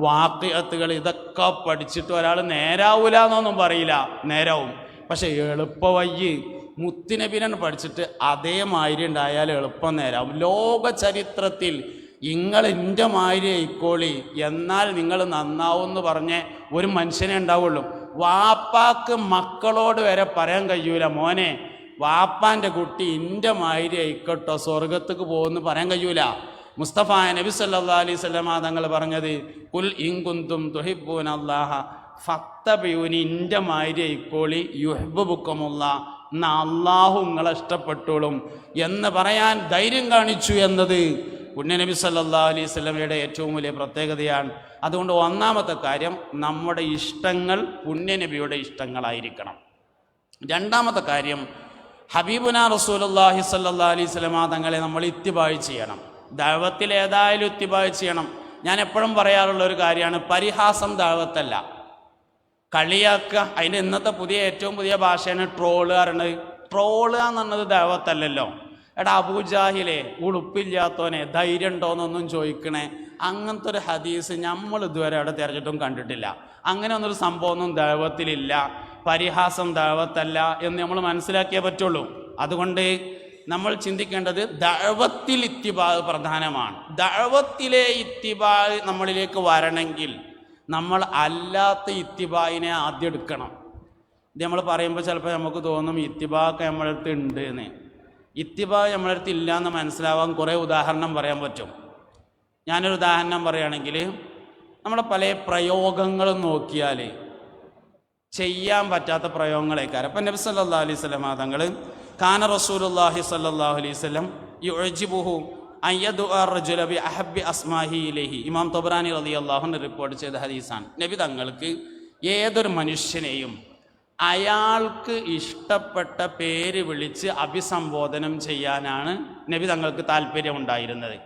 വാഖിഅത്തുകൾ ഇതൊക്കെ പഠിച്ചിട്ട് ഒരാൾ നേരാവൂല എന്നൊന്നും പറയില്ല, നേരാവും. പക്ഷെ എളുപ്പ വഴി മുത്തുനബിനെ പഠിച്ചിട്ട് അതേമാതിരി ഉണ്ടായാൽ എളുപ്പം നേരാവും. ലോക ചരിത്രത്തിൽ നിങ്ങൾ എൻ്റെ മാതിരി ആയിക്കോളി എന്നാൽ നിങ്ങൾ നന്നാവും എന്ന് പറഞ്ഞ് ഒരു മനുഷ്യനെ ഉണ്ടാവുള്ളൂ. വാപ്പാക്ക് മക്കളോട് വരെ പറയാൻ കഴിയൂല, മോനെ വാപ്പാൻ്റെ കുട്ടി എൻ്റെ മാതിരി ആയിക്കോട്ടോ സ്വർഗത്തേക്ക് പോകുമെന്ന് പറയാൻ കഴിയൂല. മുസ്തഫ നബി സല്ലല്ലാഹു അലൈഹി വസല്ലം തങ്ങൾ പറഞ്ഞത്, കുൽ ഇൻ കുന്തും തുഹിബ്ബൂനല്ലാഹ ഫത്തബിഊനി, എൻ്റെ മാതിരി ആയിക്കോളി യുഹ്ബിബുക്കുമുല്ലാഹ്, എന്നാ അള്ളാഹു നിങ്ങളെ ഇഷ്ടപ്പെട്ടോളും എന്ന് പറയാൻ ധൈര്യം കാണിച്ചു എന്നത് പുണ്യനബി സല്ലല്ലാഹു അലൈഹി വസല്ലമയുടെ ഏറ്റവും വലിയ പ്രത്യേകതയാണ്. അതുകൊണ്ട് ഒന്നാമത്തെ കാര്യം, നമ്മുടെ ഇഷ്ടങ്ങൾ പുണ്യനബിയുടെ ഇഷ്ടങ്ങളായിരിക്കണം. രണ്ടാമത്തെ കാര്യം, ഹബീബുനാ റസൂലുള്ളാഹി സ്വല്ലല്ലാഹു അലൈഹി വസല്ലമ തങ്ങളെ നമ്മൾ ഇത്തിബാഅ് ചെയ്യണം. ദഅവത്തിൽ ഏതായാലും ഇത്തിബാഅ് ചെയ്യണം. ഞാൻ എപ്പോഴും പറയാറുള്ള ഒരു കാര്യമാണ്, പരിഹാസം ദഅവത്തല്ല, കളിയാക്കുക. അതിൻ്റെ ഇന്നത്തെ ഏറ്റവും പുതിയ ഭാഷയാണ് ട്രോള് പറയുന്നത്. ട്രോള് എന്ന് പറഞ്ഞത് ദഅവത്തല്ലല്ലോ. എടാ അബൂജാഹിലെ ഉളുപ്പില്ലാത്തവനെ ധൈര്യം ഉണ്ടോയെന്നൊന്നും ചോദിക്കണേ, അങ്ങനത്തെ ഒരു ഹദീസ് നമ്മൾ ഇതുവരെ അവിടെ തിരഞ്ഞിട്ടും കണ്ടിട്ടില്ല. അങ്ങനെ ഒന്നൊരു സംഭവമൊന്നും ദഅവത്തിലില്ല. പരിഹാസം ദഅവത്തല്ല എന്ന് നമ്മൾ മനസ്സിലാക്കിയേ പറ്റുള്ളൂ. അതുകൊണ്ട് നമ്മൾ ചിന്തിക്കേണ്ടത് ദഅവത്തിൽ ഇത്തിബാഅ് പ്രധാനമാണ്. ദഅവത്തിലെ ഇത്തിബാഅ് നമ്മളിലേക്ക് വരണമെങ്കിൽ നമ്മൾ അല്ലാത്ത ഇത്തിബാഇനെ ആദ്യം എടുക്കണം. ഇത് നമ്മൾ പറയുമ്പോൾ ചിലപ്പോൾ നമുക്ക് തോന്നും ഇത്തിബാഅൊക്കെ നമ്മളെ അടുത്ത് ഉണ്ട് എന്ന്. ഇത്തിബാഅ് നമ്മളെ അടുത്ത് ഇല്ല എന്ന് മനസ്സിലാവാൻ കുറേ ഉദാഹരണം പറയാൻ പറ്റും. ഞാനൊരു ഉദാഹരണം പറയുകയാണെങ്കിൽ, നമ്മുടെ പല പ്രയോഗങ്ങളും നോക്കിയാൽ ചെയ്യാൻ പറ്റാത്ത പ്രയോഗങ്ങളേക്കാരം. അപ്പം നബി സല്ലല്ലാഹു അലൈഹി വസല്ലം തങ്ങൾ കാന റസൂലുള്ളാഹി സല്ലല്ലാഹു അലൈഹി വസല്ലം യുഅ്ജിബുഹു അൻ യദ്ഉഅ റജുല ബി അഹബ്ബി അസ്മാഹി ഇലൈഹി. ഇമാം തബ്റാനി റളിയല്ലാഹു അൻഹു റിപ്പോർട്ട് ചെയ്ത ഹദീസാണ്. നബി തങ്ങൾക്ക് ഏതൊരു മനുഷ്യനെയും അയാൾക്ക് ഇഷ്ടപ്പെട്ട പേര് വിളിച്ച് അഭിസംബോധനം ചെയ്യാനാണ് നബി തങ്ങൾക്ക് താല്പര്യമുണ്ടായിരുന്നത്.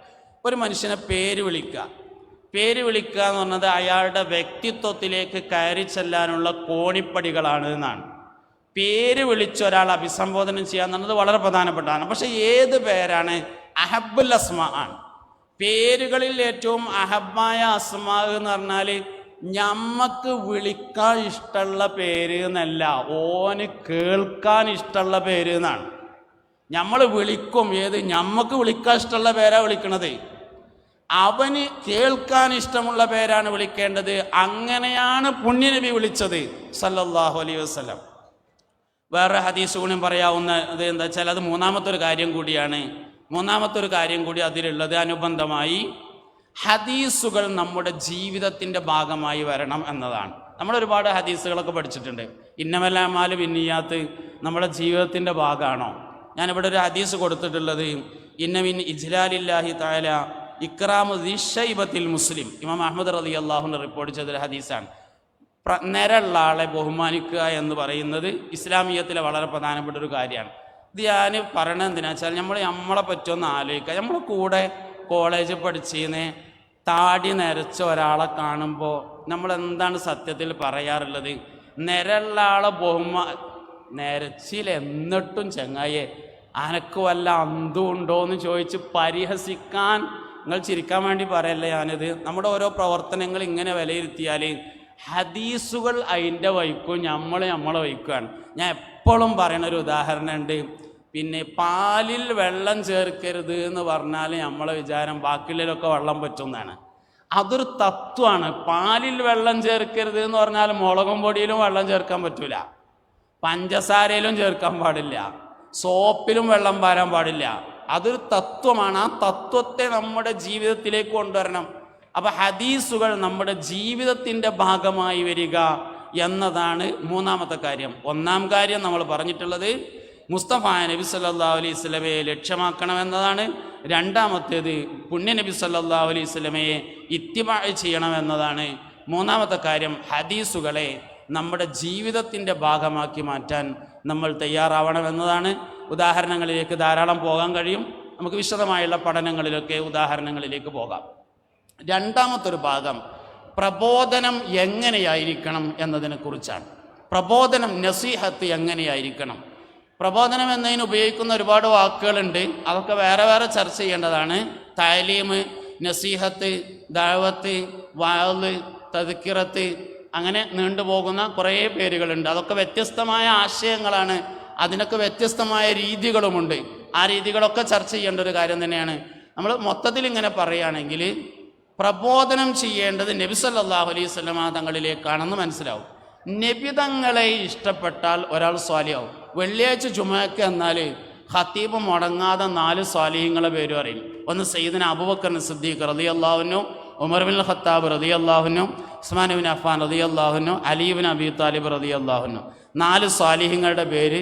ഒരു മനുഷ്യനെ പേര് വിളിക്കുക എന്ന് പറഞ്ഞത് അയാളുടെ വ്യക്തിത്വത്തിലേക്ക് കയറി ചെല്ലാനുള്ള കോണിപ്പടികളാണ് എന്നാണ്. പേര് വിളിച്ച് ഒരാൾ അഭിസംബോധനം ചെയ്യുക എന്നുള്ളത് വളരെ പ്രധാനപ്പെട്ടതാണ്. പക്ഷെ ഏത് പേരാണ്? അഹബ്ബുൽ അസ്മാ ആണ്. പേരുകളിൽ ഏറ്റവും അഹബ്ബായ അസ്മാ എന്ന് പറഞ്ഞാൽ ഞമ്മക്ക് വിളിക്കാൻ ഇഷ്ടമുള്ള പേര് എന്നല്ല, ഓന് കേൾക്കാൻ ഇഷ്ടമുള്ള പേര് എന്നാണ്. നമ്മൾ വിളിക്കും ഏത്? ഞമ്മക്ക് വിളിക്കാൻ ഇഷ്ടമുള്ള പേരാ വിളിക്കണത്. അവന് കേൾക്കാൻ ഇഷ്ടമുള്ള പേരാണ് വിളിക്കേണ്ടത്. അങ്ങനെയാണ് പുണ്യനബി വിളിച്ചത് സല്ലല്ലാഹു അലൈഹി വസല്ലം. വേറെ ഹദീസ് കൂടിയും പറയാവുന്നത് എന്താ വെച്ചാൽ, അത് മൂന്നാമത്തെ ഒരു കാര്യം കൂടിയാണ്. മൂന്നാമത്തെ ഒരു കാര്യം കൂടി അതിലുള്ളത് അനുബന്ധമായി ഹദീസുകൾ നമ്മുടെ ജീവിതത്തിൻ്റെ ഭാഗമായി വരണം എന്നതാണ്. നമ്മളൊരുപാട് ഹദീസുകളൊക്കെ പഠിച്ചിട്ടുണ്ട്. ഇന്നമൽ അഅ്മാലു ബിന്നിയാത്ത് നമ്മുടെ ജീവിതത്തിൻ്റെ ഭാഗമാണോ? ഞാനിവിടെ ഒരു ഹദീസ് കൊടുത്തിട്ടുള്ളത്, ഇന്ന മിൻ ഇജ്ലാലില്ലാഹി തആല ഇക്റാമു ദിശൈബത്തിൽ മുസ്ലിം ഇമാം അഹ്മദ് റളിയല്ലാഹു അൻഹു റിപ്പോർട്ട് ചെയ്തൊരു ഹദീസാണ്. നേരെയുള്ള ആളെ ബഹുമാനിക്കുക എന്ന് പറയുന്നത് ഇസ്ലാമിയത്തിലെ വളരെ പ്രധാനപ്പെട്ട ഒരു കാര്യമാണ്. ഇത് ഞാൻ പറയണത് എന്തിനാ വെച്ചാൽ നമ്മളെ പറ്റിയൊന്ന് ആലോചിക്കുക. നമ്മളെ കൂടെ കോളേജിൽ പഠിച്ചിരുന്ന് താടി നരച്ച ഒരാളെ കാണുമ്പോൾ നമ്മൾ എന്താണ് സത്യത്തിൽ പറയാറുള്ളത്? നിരള്ള ആളെ നരച്ചിൽ എന്നിട്ടും ചങ്ങായെ അനക്ക് വല്ല അന്തും ഉണ്ടോ എന്ന് ചോദിച്ച് പരിഹസിക്കാൻ, നിങ്ങൾ ചിരിക്കാൻ വേണ്ടി പറയല്ലേ ഞാനിത്. നമ്മുടെ ഓരോ പ്രവർത്തനങ്ങൾ ഇങ്ങനെ വിലയിരുത്തിയാൽ ഹദീസുകൾ അതിൻ്റെ വഹിക്കും, നമ്മളെ വഹിക്കുകയാണ്. ഞാൻ എപ്പോഴും പറയുന്നൊരു ഉദാഹരണമുണ്ട്. പിന്നെ പാലിൽ വെള്ളം ചേർക്കരുത് എന്ന് പറഞ്ഞാൽ നമ്മളെ വിചാരം ബാക്കിയുള്ളതിലൊക്കെ വെള്ളം പറ്റുന്നതാണ്. അതൊരു തത്വമാണ്. പാലിൽ വെള്ളം ചേർക്കരുത് എന്ന് പറഞ്ഞാൽ മുളകും പൊടിയിലും വെള്ളം ചേർക്കാൻ പറ്റൂല, പഞ്ചസാരയിലും ചേർക്കാൻ പാടില്ല, സോപ്പിലും വെള്ളം പാരാൻ പാടില്ല. അതൊരു തത്വമാണ്. ആ തത്വത്തെ നമ്മുടെ ജീവിതത്തിലേക്ക് കൊണ്ടുവരണം. അപ്പം ഹദീസുകൾ നമ്മുടെ ജീവിതത്തിൻ്റെ ഭാഗമായി വരിക എന്നതാണ് മൂന്നാമത്തെ കാര്യം. ഒന്നാം കാര്യം നമ്മൾ പറഞ്ഞിട്ടുള്ളത് മുസ്തഫ നബി സല്ലല്ലാഹു അലൈഹി വസല്ലമയെ ലക്ഷ്യമാക്കണമെന്നതാണ്. രണ്ടാമത്തേത് പുണ്യ നബി സല്ലല്ലാഹു അലൈഹി വസല്ലമയെ ഇത്തിബാ ചെയ്യണമെന്നതാണ്. മൂന്നാമത്തെ കാര്യം ഹദീസുകളെ നമ്മുടെ ജീവിതത്തിൻ്റെ ഭാഗമാക്കി മാറ്റാൻ നമ്മൾ തയ്യാറാവണമെന്നതാണ്. ഉദാഹരണങ്ങളിലേക്ക് ധാരാളം പോകാൻ കഴിയും. നമുക്ക് വിശദമായുള്ള പഠനങ്ങളിലൊക്കെ ഉദാഹരണങ്ങളിലേക്ക് പോകാം. രണ്ടാമത്തൊരു ഭാഗം പ്രബോധനം എങ്ങനെയായിരിക്കണം എന്നതിനെക്കുറിച്ചാണ്. പ്രബോധനം, നസീഹത്ത് എങ്ങനെയായിരിക്കണം? പ്രബോധനം എന്നതിന് ഉപയോഗിക്കുന്ന ഒരുപാട് വാക്കുകളുണ്ട്. അതൊക്കെ വേറെ വേറെ ചർച്ച ചെയ്യേണ്ടതാണ്. തഅലീമ്, നസീഹത്ത്, ദഅവത്ത്, വഅദ്, തദ്കിറത്ത്, അങ്ങനെ നീണ്ടുപോകുന്ന കുറേ പേരുകളുണ്ട്. അതൊക്കെ വ്യത്യസ്തമായ ആശയങ്ങളാണ്. അതിനൊക്കെ വ്യത്യസ്തമായ രീതികളുമുണ്ട്. ആ രീതികളൊക്കെ ചർച്ച ചെയ്യേണ്ട ഒരു കാര്യം തന്നെയാണ്. നമ്മൾ മൊത്തത്തിൽ ഇങ്ങനെ പറയുകയാണെങ്കിൽ പ്രബോധനം ചെയ്യേണ്ടത് നബി സല്ലല്ലാഹു അലൈഹി വസല്ലമ തങ്ങളിലേക്കാണെന്ന് മനസ്സിലാവും. നബി തങ്ങളെ ഇഷ്ടപ്പെട്ടാൽ ഒരാൾ സ്വാലിയാവും. വെള്ളിയാഴ്ച ജുമുഅക്ക് എന്നാൽ ഖത്തീബ് മുടങ്ങാതെ 4 സ്വാലിഹീങ്ങളെ പേര് പറയും. ഒന്ന് സയ്യിദുന അബൂബക്കർ സിദ്ദീഖ് റളിയല്ലാഹു അൻഹു, ഉമർ ബിൻ ഖത്താബ് റളിയല്ലാഹു അൻഹു, ഉസ്മാൻ ബിൻ അഫ്ഫാൻ റളിയല്ലാഹു അൻഹു, അലി ബിൻ അബീ താലിബ് റളിയല്ലാഹു അൻഹു. 4 സ്വാലിഹീങ്ങളുടെ പേര്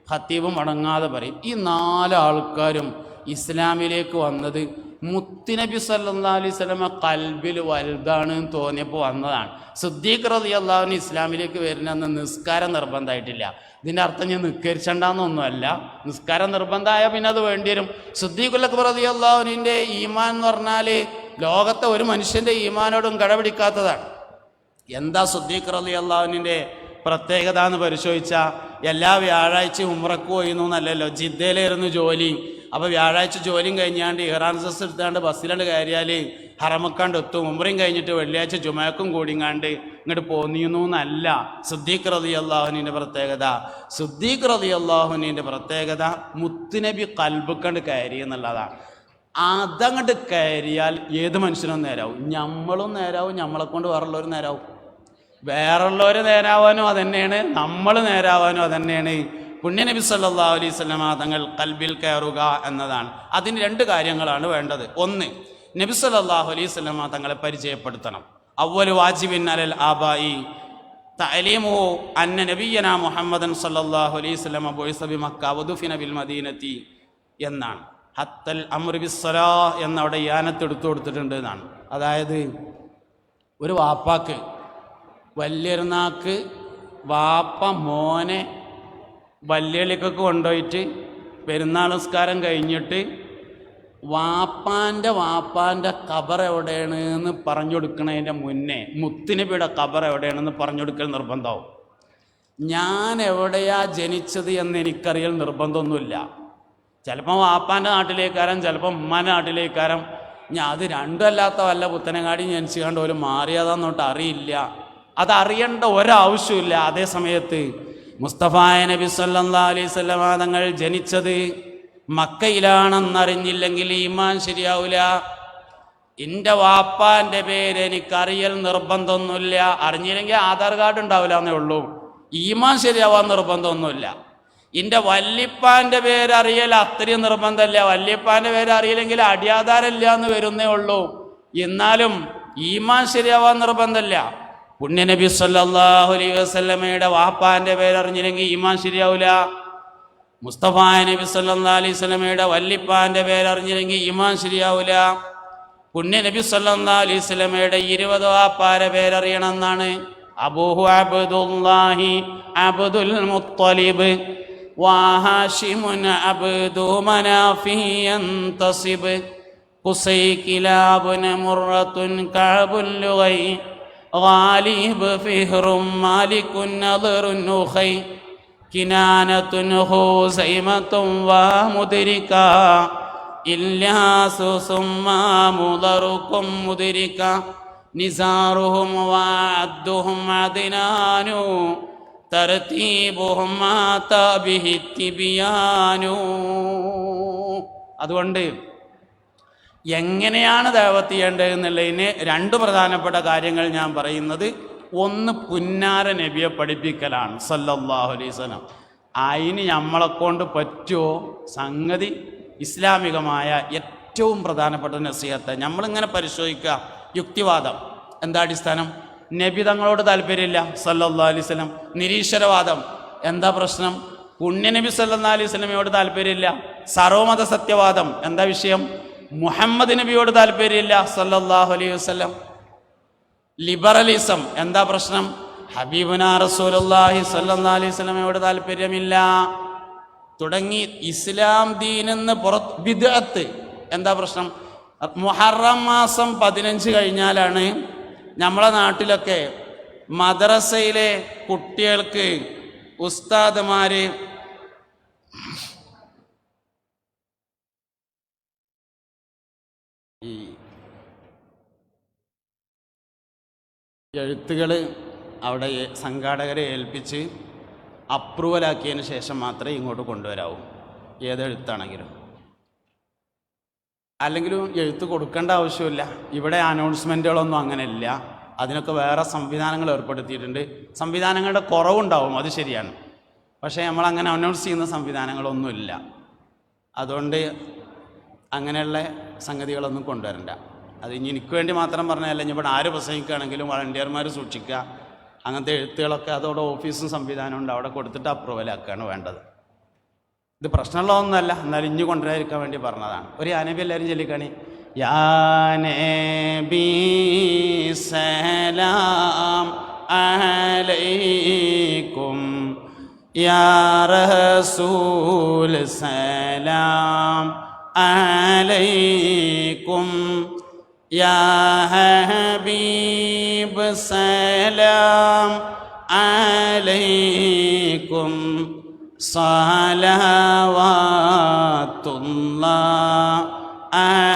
ഖത്തീബ് മുടങ്ങാതെ പറയും. ഈ 4 ആൾക്കാരും ഇസ്ലാമിലേക്ക് വന്നത് മുത്തുനബി സല്ലല്ലാഹു അലൈഹി വസല്ലമ ഖൽബിൽ വലുതാണ് എന്ന് തോന്നിയപ്പോൾ വന്നതാണ്. സിദ്ദീഖ് റളിയല്ലാഹു അൻഹു ഇസ്ലാമിലേക്ക് വരുന്ന നിസ്കാരം നിർബന്ധമായിട്ടില്ല. ഇതിൻ്റെ അർത്ഥം ഞാൻ നിസ്കരിച്ചണ്ടെന്നൊന്നുമല്ല. നിസ്കാരം നിർബന്ധമായ പിന്നെ അത് വേണ്ടി വരും. സിദ്ദീഖുൽ അക്ബർ റളിയല്ലാഹു അൻഹുവിൻ്റെ ഈമാൻ എന്ന് പറഞ്ഞാൽ ലോകത്തെ ഒരു മനുഷ്യൻ്റെ ഈമാനോടും കടപിടിക്കാത്തതാണ്. എന്താ സിദ്ദീഖ് റളിയല്ലാഹു അൻഹുവിൻ്റെ പ്രത്യേകത എന്ന് പരിശോധിച്ചാൽ എല്ലാ വ്യാഴാഴ്ചയും ഉംറക്ക് പോയിരുന്നു എന്നല്ലല്ലോ, ജിദ്ദയിലായിരുന്നു ജോലി. അപ്പോൾ വ്യാഴാഴ്ച ജോലിയും കഴിഞ്ഞാണ്ട് ഇഹ്റാം ഡ്രസ് എടുത്താണ്ട് ബസ്സിലാണ്ട് കയറിയാൽ ഹറമക്കാണ്ട് എത്തും. ഉംറയും കഴിഞ്ഞിട്ട് വെള്ളിയാഴ്ച ജുമഅക്കും കൂടിങ്ങാണ്ട് ഇങ്ങോട്ട് പോന്നിരുന്നു എന്നല്ല സിദ്ദീഖ് റളിയല്ലാഹു അൻഹുവിൻ്റെ പ്രത്യേകത. സിദ്ദീഖ് റളിയല്ലാഹു അൻഹുവിൻ്റെ പ്രത്യേകത മുത്തുനബി ഖൽബിക്കണ്ട് കയറി എന്നുള്ളതാണ്. അതങ്ങോട്ട് കയറിയാൽ ഏത് മനുഷ്യനും നേരാവും. നമ്മളും നേരാവും, നമ്മളെ കൊണ്ട് വേറുള്ളവരും നേരാവും. വേറുള്ളവർ നേരാവാനും അതന്നെയാണ്, നമ്മൾ നേരാവാനും അതന്നെയാണ്. പുണ്യനബി സല്ലല്ലാഹു അലൈഹി വസല്ലമ തങ്ങൾ ഖൽബിൽ കയറുക എന്നതാണ്. അതിന് 2 കാര്യങ്ങളാണ് വേണ്ടത്. ഒന്ന്, നബി സല്ലല്ലാഹു അലൈഹി വസല്ലമ തങ്ങളെ പരിചയപ്പെടുത്തണം. അവ്വലു വാജിബിൻ അലൽ ആബായി തഅലീമുഹു അന്ന നബിയന മുഹമ്മദൻ സല്ലല്ലാഹു അലൈഹി വസല്ലമ ബുഇസ ബിമക്ക വദുഫിന ബിൽ മദീനത്തി എന്നാണ്. ഹത്തൽ അംറു ബിസ്സലാ എന്നവിടെ യാനത്തെടുത്തു കൊടുത്തിട്ടുണ്ട് എന്നാണ്. അതായത് ഒരു വാപ്പാക്ക് വല്യരുന്നാക്ക് വാപ്പ മോനെ വല്യളിക്കൊക്കെ കൊണ്ടുപോയിട്ട് പെരുന്നാൾ നിസ്കാരം കഴിഞ്ഞിട്ട് വാപ്പാൻ്റെ ഖബർ എവിടെയാണ് എന്ന് പറഞ്ഞു കൊടുക്കുന്നതിൻ്റെ മുന്നേ മുത്തുനബിയുടെ ഖബർ എവിടെയാണെന്ന് പറഞ്ഞു കൊടുക്കൽ നിർബന്ധമാവും. ഞാൻ എവിടെയാ ജനിച്ചത് എന്ന് എനിക്കറിയൽ നിർബന്ധമൊന്നുമില്ല. ചിലപ്പോൾ വാപ്പാൻ്റെ നാട്ടിലേക്കാരം, ചിലപ്പോൾ ഉമ്മാൻ്റെ നാട്ടിലേക്കാരം. ഞാൻ അത് രണ്ടുമല്ലാത്ത വല്ല പുത്തനങ്ങാടി ജനിച്ചു കണ്ട് ഒരു മാറിയതാന്നോട്ട് അറിയില്ല. അതറിയേണ്ട ഒരാവശ്യമില്ല. അതേ സമയത്ത് മുസ്തഫായ നബി സല്ലല്ലാഹു അലൈഹി വസല്ലമ തങ്ങൾ ജനിച്ചത് മക്കയിലാണെന്നറിഞ്ഞില്ലെങ്കിൽ ഈമാൻ ശരിയാവില്ല. എൻ്റെ വാപ്പാൻ്റെ പേര് എനിക്കറിയൽ നിർബന്ധമൊന്നുമില്ല. അറിഞ്ഞില്ലെങ്കിൽ ആധാർ കാർഡ് ഉണ്ടാവില്ല എന്നേ ഉള്ളൂ. ഈമാൻ ശരിയാവാൻ നിർബന്ധമൊന്നുമില്ല. എൻ്റെ വല്യപ്പാൻ്റെ പേര് അറിയൽ അത്രയും നിർബന്ധമില്ല. വല്യപ്പാൻ്റെ പേര് അറിയില്ലെങ്കിൽ അടിയാധാരമില്ല എന്ന് വരുന്നേ ഉള്ളൂ. എന്നാലും ഈമാൻ ശരിയാവാൻ നിർബന്ധമില്ല. പുണ്യനബി സല്ലല്ലാഹു അലൈഹി വസല്ലമയുടെ വാപ്പാൻ്റെ പേരറിഞ്ഞില്ലെങ്കിൽ ഈമാൻ ശരിയാവില്ല. മുസ്തഫായ നബി സല്ലല്ലാഹു അലൈഹി വസല്ലമയുടെ വല്യപ്പാൻ്റെ പേരറിഞ്ഞില്ലെങ്കിൽ ഈമാൻ ശരിയാവില്ല. പുണ്യ നബി സല്ലല്ലാഹു അലൈഹി വസല്ലമയുടെ 20 വാപ്പാരെ പേരറിയണം എന്നാണ്. അബൂഹു അബ്ദുല്ലാഹി അബ്ദുൽ മുത്തലിബ് വഹാഷിമുൻ അബ്ദു മനാഫി യന്തസിബ് ഖുസൈ കിലാബുൻ മുറത്തുൻ കഅബുൽ ലുഗൈ ഗാലിബ് ഫിഹ്റും മാലികുൻ നദറുൻ ഉഖൈ കിനാനത്തുൻ ഹുസൈമത്തുൻ വമുദ്രിക ഇല്യാസു സുമ്മാ മുദറുക്കും മുദ്രിക നിസാറുഹും വഅദ്ദുഹും അദ്നാനു തർതീബുഹും മാതാ ബിഹി തിബിയാനു. അതുകൊണ്ട് എങ്ങനെയാണ് ദഅവത്ത് ചെയ്യേണ്ടത് എന്നുള്ളതിന് 2 പ്രധാനപ്പെട്ട കാര്യങ്ങൾ ഞാൻ പറയുന്നത്. ഒന്ന്, പുന്നാര നബിയെ പഠിപ്പിക്കലാണ് സല്ലല്ലാഹു അലൈഹി വസല്ലം. അതിന് നമ്മളെക്കൊണ്ട് പറ്റുമോ? സംഗതി ഇസ്ലാമികമായ ഏറ്റവും പ്രധാനപ്പെട്ട നസീഹത്ത് നമ്മളിങ്ങനെ പരിശോധിക്കുക. യുക്തിവാദം എന്താ അടിസ്ഥാനം? നബി തങ്ങളോട് താല്പര്യമില്ല സല്ലല്ലാഹു അലൈഹി വസല്ലം. നിരീശ്വരവാദം എന്താ പ്രശ്നം? പുണ്യ നബി സല്ലല്ലാഹു അലൈഹി വസല്ലമയോട് താല്പര്യമില്ല. സർവമത സത്യവാദം എന്താ വിഷയം? മുഹമ്മദ് നബിയോട് താല്പര്യമില്ല സല്ലല്ലാഹു അലൈഹി വസല്ലം. ലിബറലിസം എന്താ പ്രശ്നം? ഹബീബുനാ റസൂലുള്ളാഹി സ്വല്ലല്ലാഹു അലൈഹി വസല്ലമയോട് താല്പര്യമില്ല. തുടങ്ങി ഇസ്ലാം ദീനെന്ന് ബിദ്അത്ത് എന്താ പ്രശ്നം? മുഹറം മാസം 15 കഴിഞ്ഞാലാണ് നമ്മളെ നാട്ടിലൊക്കെ മദ്രസയിലെ കുട്ടികൾക്ക് ഉസ്താദുമാര് ഈ എഴുത്തുകൾ അവിടെ സംഘാടകരെ ഏൽപ്പിച്ച് അപ്രൂവലാക്കിയതിന് ശേഷം മാത്രമേ ഇങ്ങോട്ട് കൊണ്ടുവരാവൂ, ഏതെഴുത്താണെങ്കിലും. അല്ലെങ്കിലും എഴുത്ത് കൊടുക്കേണ്ട ആവശ്യമില്ല. ഇവിടെ അനൗൺസ്മെൻറ്റുകളൊന്നും അങ്ങനെ ഇല്ല. അതിനൊക്കെ വേറെ സംവിധാനങ്ങൾ ഏർപ്പെടുത്തിയിട്ടുണ്ട്. സംവിധാനങ്ങളുടെ കുറവുണ്ടാവും, അത് ശരിയാണ്. പക്ഷേ നമ്മളങ്ങനെ അനൗൺസ് ചെയ്യുന്ന സംവിധാനങ്ങളൊന്നുമില്ല. അതുകൊണ്ട് അങ്ങനെയുള്ള സംഗതികളൊന്നും കൊണ്ടുവരണ്ട. അത് ഇനി എനിക്ക് വേണ്ടി മാത്രം പറഞ്ഞതല്ല, ഇനി ഇവിടെ ആര് പ്രസംഗിക്കുകയാണെങ്കിലും വളണ്ടിയർമാർ സൂക്ഷിക്കുക. അങ്ങനത്തെ എഴുത്തുകളൊക്കെ അതോടെ ഓഫീസും സംവിധാനമുണ്ട്, അവിടെ കൊടുത്തിട്ട് അപ്രൂവലാക്കുകയാണ് വേണ്ടത്. ഇത് പ്രശ്നമുള്ളതൊന്നുമല്ല, എന്നാലും ഇഞ്ഞു കൊണ്ടുവരാതിരിക്കാൻ വേണ്ടി പറഞ്ഞതാണ്. ഒരു യാനബി എല്ലാവരും ചൊല്ലിക്കാണി. യാനബി സലാം അലൈക്കും യാ റസൂൽ സലാം അലൈക്കും യാ ഹബീബ് സലാം അലൈക്കും സലവാത്തുല്ലാഹ്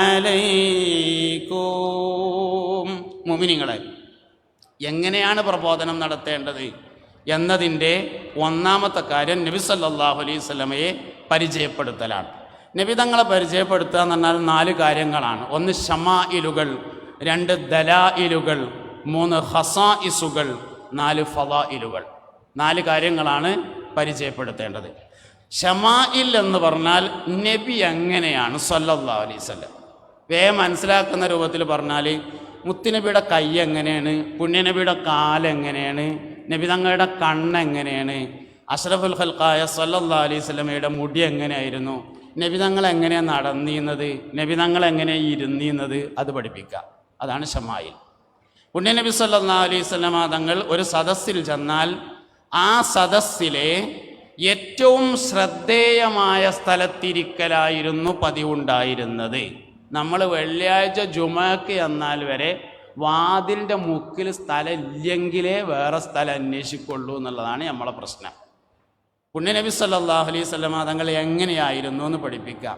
അലൈക്കും. മുഅ്മിനീങ്ങളെ, എങ്ങനെയാണ് പ്രബോധനം നടത്തേണ്ടത് എന്നതിൻ്റെ ഒന്നാമത്തെ കാര്യം നബി സല്ലല്ലാഹു അലൈഹി വസല്ലമയെ പരിചയപ്പെടുത്തലാണ്. നബി തങ്ങളെ പരിചയപ്പെടുത്തുക എന്ന് പറഞ്ഞാൽ 4 കാര്യങ്ങളാണ്. 1 ശമാഇലുകൾ, 2 ദലായിലുകൾ, 3 ഖസായിസുകൾ, 4 ഫളായിലുകൾ. 4 കാര്യങ്ങളാണ് പരിചയപ്പെടുത്തേണ്ടത്. ശമാഇൽ എന്ന് പറഞ്ഞാൽ നബി എങ്ങനെയാണ് സല്ലല്ലാഹു അലൈഹി വസല്ലം. മനസ്സിലാക്കുന്ന രൂപത്തിൽ പറഞ്ഞാൽ മുത്തുനബിയുടെ കൈ എങ്ങനെയാണ്, പുണ്യനബിയുടെ കാലെങ്ങനെയാണ്, നബി തങ്ങളുടെ കണ്ണെങ്ങനെയാണ്, അഷ്റഫുൽ ഖൽഖായ സല്ലല്ലാഹു അലൈഹി വസല്ലമയുടെ മുടി എങ്ങനെയായിരുന്നു, നബി തങ്ങൾ എങ്ങനെയാണ് നടന്നിരുന്നത്, നബി തങ്ങൾ എങ്ങനെയാണ് ഇരുന്നിരുന്നത്, അത് പഠിപ്പിക്കുക. അതാണ് ശമായിൽ. പുണ്യനബി സല്ലല്ലാഹു അലൈഹി വസല്ലമ തങ്ങൾ ഒരു സദസ്സിൽ ചെന്നാൽ ആ സദസ്സിലെ ഏറ്റവും ശ്രദ്ധേയമായ സ്ഥലത്തിരിക്കലായിരുന്നു പതിവുണ്ടായിരുന്നത്. നമ്മൾ വെള്ളിയാഴ്ച ജുമക്ക് എന്നാൽ വരെ വാതിലിൻ്റെ മുക്കിൽ സ്ഥലം ഇല്ലെങ്കിലേ വേറെ സ്ഥലം അന്വേഷിക്കുള്ളൂ എന്നുള്ളതാണ് നമ്മളെ പ്രശ്നം. പുണ്യനബി സല്ലല്ലാഹു അലൈഹി വസല്ലമ തങ്ങൾ എങ്ങനെയായിരുന്നു എന്ന് പഠിപ്പിക്കാം.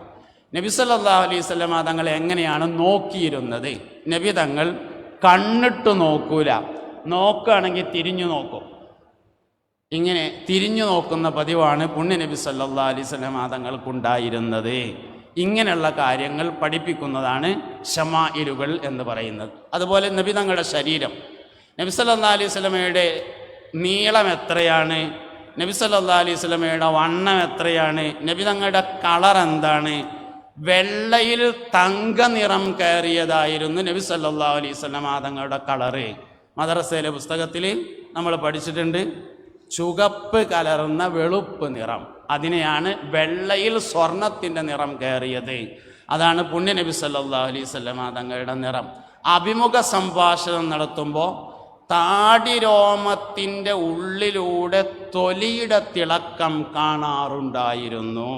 നബി സല്ലല്ലാഹു അലൈഹി വസല്ലമ തങ്ങൾ എങ്ങനെയാണ് നോക്കിയിരുന്നത്? നബി തങ്ങൾ കണ്ണിട്ട് നോക്കൂല, നോക്കുകയാണെങ്കിൽ തിരിഞ്ഞു നോക്കും. ഇങ്ങനെ തിരിഞ്ഞു നോക്കുന്ന പതിവാണ് പുണ്യനബി സല്ലല്ലാഹു അലൈഹി വസല്ലമ തങ്ങൾക്കുണ്ടായിരുന്നത്. ഇങ്ങനെയുള്ള കാര്യങ്ങൾ പഠിപ്പിക്കുന്നതാണ് ശമാഇലുകൾ എന്ന് പറയുന്നത്. അതുപോലെ നബി തങ്ങളുടെ ശരീരം, നബി സല്ലല്ലാഹു അലൈഹി വസല്ലമയുടെ നീളം എത്രയാണ്, നബി സല്ലല്ലാഹു അലൈഹി വസല്ലമയുടെ വണ്ണം എത്രയാണ്, നബി തങ്ങളുടെ കളർ എന്താണ്. വെള്ളയിൽ തങ്ക നിറം കയറിയതായിരുന്നു നബി സല്ലല്ലാഹു അലൈഹി വസല്ലമ തങ്ങളുടെ കളറ്. മദ്രസയിലെ പുസ്തകത്തിൽ നമ്മൾ പഠിച്ചിട്ടുണ്ട്. ചുവപ്പ് കലർന്ന വെളുപ്പ് നിറം, അതിനെയാണ് വെള്ളയിൽ സ്വർണത്തിൻ്റെ നിറം കയറിയത്. അതാണ് പുണ്യ നബി സല്ലല്ലാഹു അലൈഹി വസല്ലമ തങ്ങളുടെ നിറം. അഭിമുഖ സംഭാഷണം നടത്തുമ്പോൾ താടി രോമത്തിൻ്റെ ഉള്ളിലൂടെ തൊലിയുടെ തിളക്കം കാണാറുണ്ടായിരുന്നു.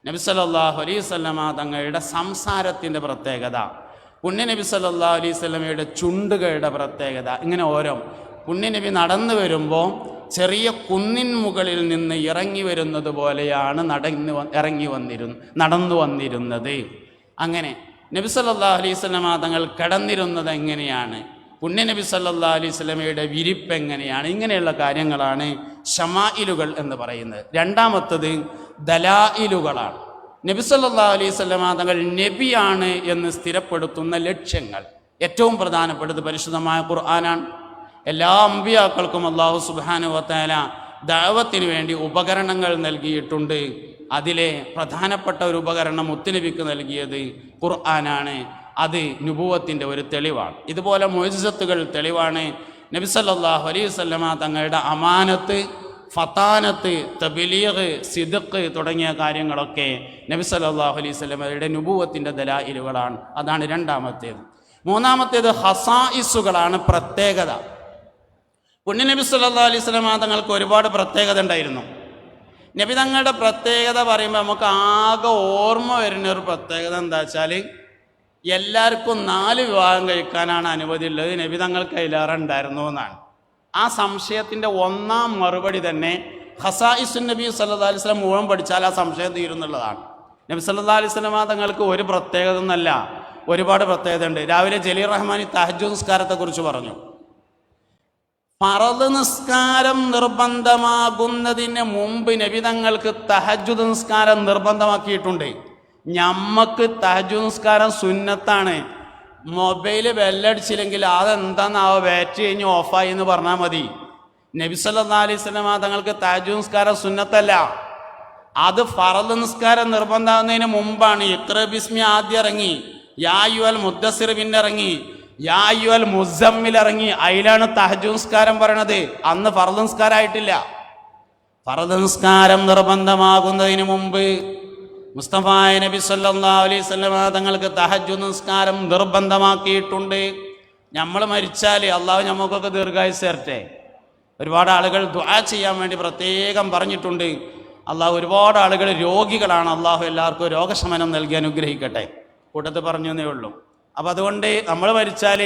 നബി സല്ലല്ലാഹു അലൈഹി വസല്ലമ തങ്ങളുടെ സംസാരത്തിൻ്റെ പ്രത്യേകത, പുണ്യ നബി സല്ലല്ലാഹു അലൈഹി വസല്ലമയുടെ ചുണ്ടുകളുടെ പ്രത്യേകത, ഇങ്ങനെ ഓരോ പുണ്യനബി നടന്നു വരുമ്പോൾ ചെറിയ കുന്നിൻ മുകളിൽ നിന്ന് ഇറങ്ങി വരുന്നത് പോലെയാണ് നടന്നു വന്നിരുന്നത്. അങ്ങനെ നബി സല്ലല്ലാഹു അലൈഹി വസല്ലമ തങ്ങൾ കിടന്നിരുന്നത് എങ്ങനെയാണ്, പുണ്യനബി സല്ലല്ലാഹു അലൈഹി വസല്ലമയുടെ വിരിപ്പ് എങ്ങനെയാണ്, ഇങ്ങനെയുള്ള കാര്യങ്ങളാണ് ഷമായിലുകൾ എന്ന് പറയുന്നത്. രണ്ടാമത്തത് ദലായിലുകളാണ്. നബി സല്ലല്ലാഹു അലൈഹി വസല്ലമ തങ്ങൾ നബിയാണ് എന്ന് സ്ഥിരപ്പെടുത്തുന്ന ലക്ഷ്യങ്ങൾ. ഏറ്റവും പ്രധാനപ്പെട്ടത് പരിശുദ്ധമായ ഖുർആനാണ്. എല്ലാ അമ്പിയാക്കൾക്കും അല്ലാഹു സുബ്ഹാനഹു വ തആല ദഅവത്തിന് വേണ്ടി ഉപകരണങ്ങൾ നൽകിയിട്ടുണ്ട്. അതിലെ പ്രധാനപ്പെട്ട ഒരു ഉപകരണം മുത്തുനബിക്ക് നൽകിയത് ഖുർആനാണ്. അത് നുബുവത്തിൻ്റെ ഒരു തെളിവാണ്. ഇതുപോലെ മുഅ്ജിസത്തുകൾ തെളിവാണ്. നബി സല്ലല്ലാഹു അലൈഹി വസല്ലമ തങ്ങളുടെ അമാനത്ത്, ഫതാനത്ത്, തബ്ലീഗ്, സിദ്ഖ് തുടങ്ങിയ കാര്യങ്ങളൊക്കെ നബി സല്ലല്ലാഹു അലൈഹി വസല്ലമയുടെ നുബുവത്തിൻ്റെ ദലായിലുകളാണ്. അതാണ് രണ്ടാമത്തേത്. മൂന്നാമത്തേത് ഹസായിസുകളാണ്, പ്രത്യേകത. പുണ്യനബി സല്ലല്ലാഹു അലൈഹി വസല്ലമ തങ്ങൾക്ക് ഒരുപാട് പ്രത്യേകത ഉണ്ടായിരുന്നു. നബി തങ്ങളുടെ പ്രത്യേകത പറയുമ്പോൾ നമുക്ക് ആകെ ഓർമ്മ വരുന്ന ഒരു പ്രത്യേകത എന്താ വെച്ചാൽ, എല്ലാവർക്കും 4 വിവാഹം കഴിക്കാനാണ് അനുമതി ഉള്ളത്, നബി തങ്ങൾക്ക് അതിലേറെ ഉണ്ടായിരുന്നു എന്നാണ്. ആ സംശയത്തിൻ്റെ ഒന്നാം മറുപടി തന്നെ ഖസായിസുൻ നബി സല്ലല്ലാഹു അലൈഹി വസല്ലം മുഴുവൻ പഠിച്ചാൽ ആ സംശയം തീരുന്നുള്ളതാണ്. നബി സല്ലല്ലാഹു അലൈഹി വസല്ലം തങ്ങൾക്ക് ഒരു പ്രത്യേകത എന്നല്ല, ഒരുപാട് പ്രത്യേകത ഉണ്ട്. രാവിലെ ജലീൽ റഹ്മാനി തഹജ്ജുദ് നിസ്കാരത്തെക്കുറിച്ച് പറഞ്ഞു. ഫറദ് നിസ്കാരം നിർബന്ധമാകുന്നതിന് മുമ്പ് നബി തങ്ങൾക്ക് തഹജ്ജുദ് നിസ്കാരം നിർബന്ധമാക്കിയിട്ടുണ്ട്. ഞമ്മക്ക് തഹജ്ജുദ് നിസ്കാരം സുന്നത്താണ്. മൊബൈൽ ബെല്ലടിച്ചില്ലെങ്കിൽ അതെന്താന്നാവോ ബാറ്ററി കഴിഞ്ഞ് ഓഫായി എന്ന് പറഞ്ഞാൽ മതി. നബി സല്ലല്ലാഹു അലൈഹി വസല്ലം തങ്ങൾക്ക് തഹജ്ജുദ് നിസ്കാരം സുന്നത്തല്ല, അത് ഫറദ് നിസ്കാരം നിർബന്ധമാകുന്നതിന് മുമ്പാണ്. ഇഖ്റ ബിസ്മി ആദ്യം ഇറങ്ങി, യാ അയ്യുഹൽ മുദ്ദസ്സിർ പിന്നെ ഇറങ്ങി, യാ അയ്യുഹൽ മുസമ്മിൽ ഇറങ്ങി. അതിലാണ് തഹജ്ജുദ് നിസ്കാരം പറയണത്. അന്ന് ഫറദ് നിസ്കാരം ആയിട്ടില്ല. ഫറദ് നിസ്കാരം നിർബന്ധമാകുന്നതിന് മുമ്പ് മുസ്തഫായ നബി സല്ലല്ലാഹു അലൈഹി വസല്ലം തങ്ങൾക്ക് തഹജ്ജുദ് നിസ്കാരം നിർബന്ധമാക്കിയിട്ടുണ്ട്. നമ്മൾ മരിച്ചാൽ അള്ളാഹു നമുക്കൊക്കെ ദീർഘായുസ്സ് തരട്ടെ. ഒരുപാട് ആളുകൾ ദുആ ചെയ്യാൻ വേണ്ടി പ്രത്യേകം പറഞ്ഞിട്ടുണ്ട്. അള്ളാഹു ഒരുപാട് ആളുകൾ രോഗികളാണ്. അള്ളാഹു എല്ലാവർക്കും രോഗശമനം നൽകി അനുഗ്രഹിക്കട്ടെ. കൂട്ടത്തിൽ പറഞ്ഞു എന്നേ ഉള്ളൂ. അപ്പം അതുകൊണ്ട് നമ്മൾ മരിച്ചാൽ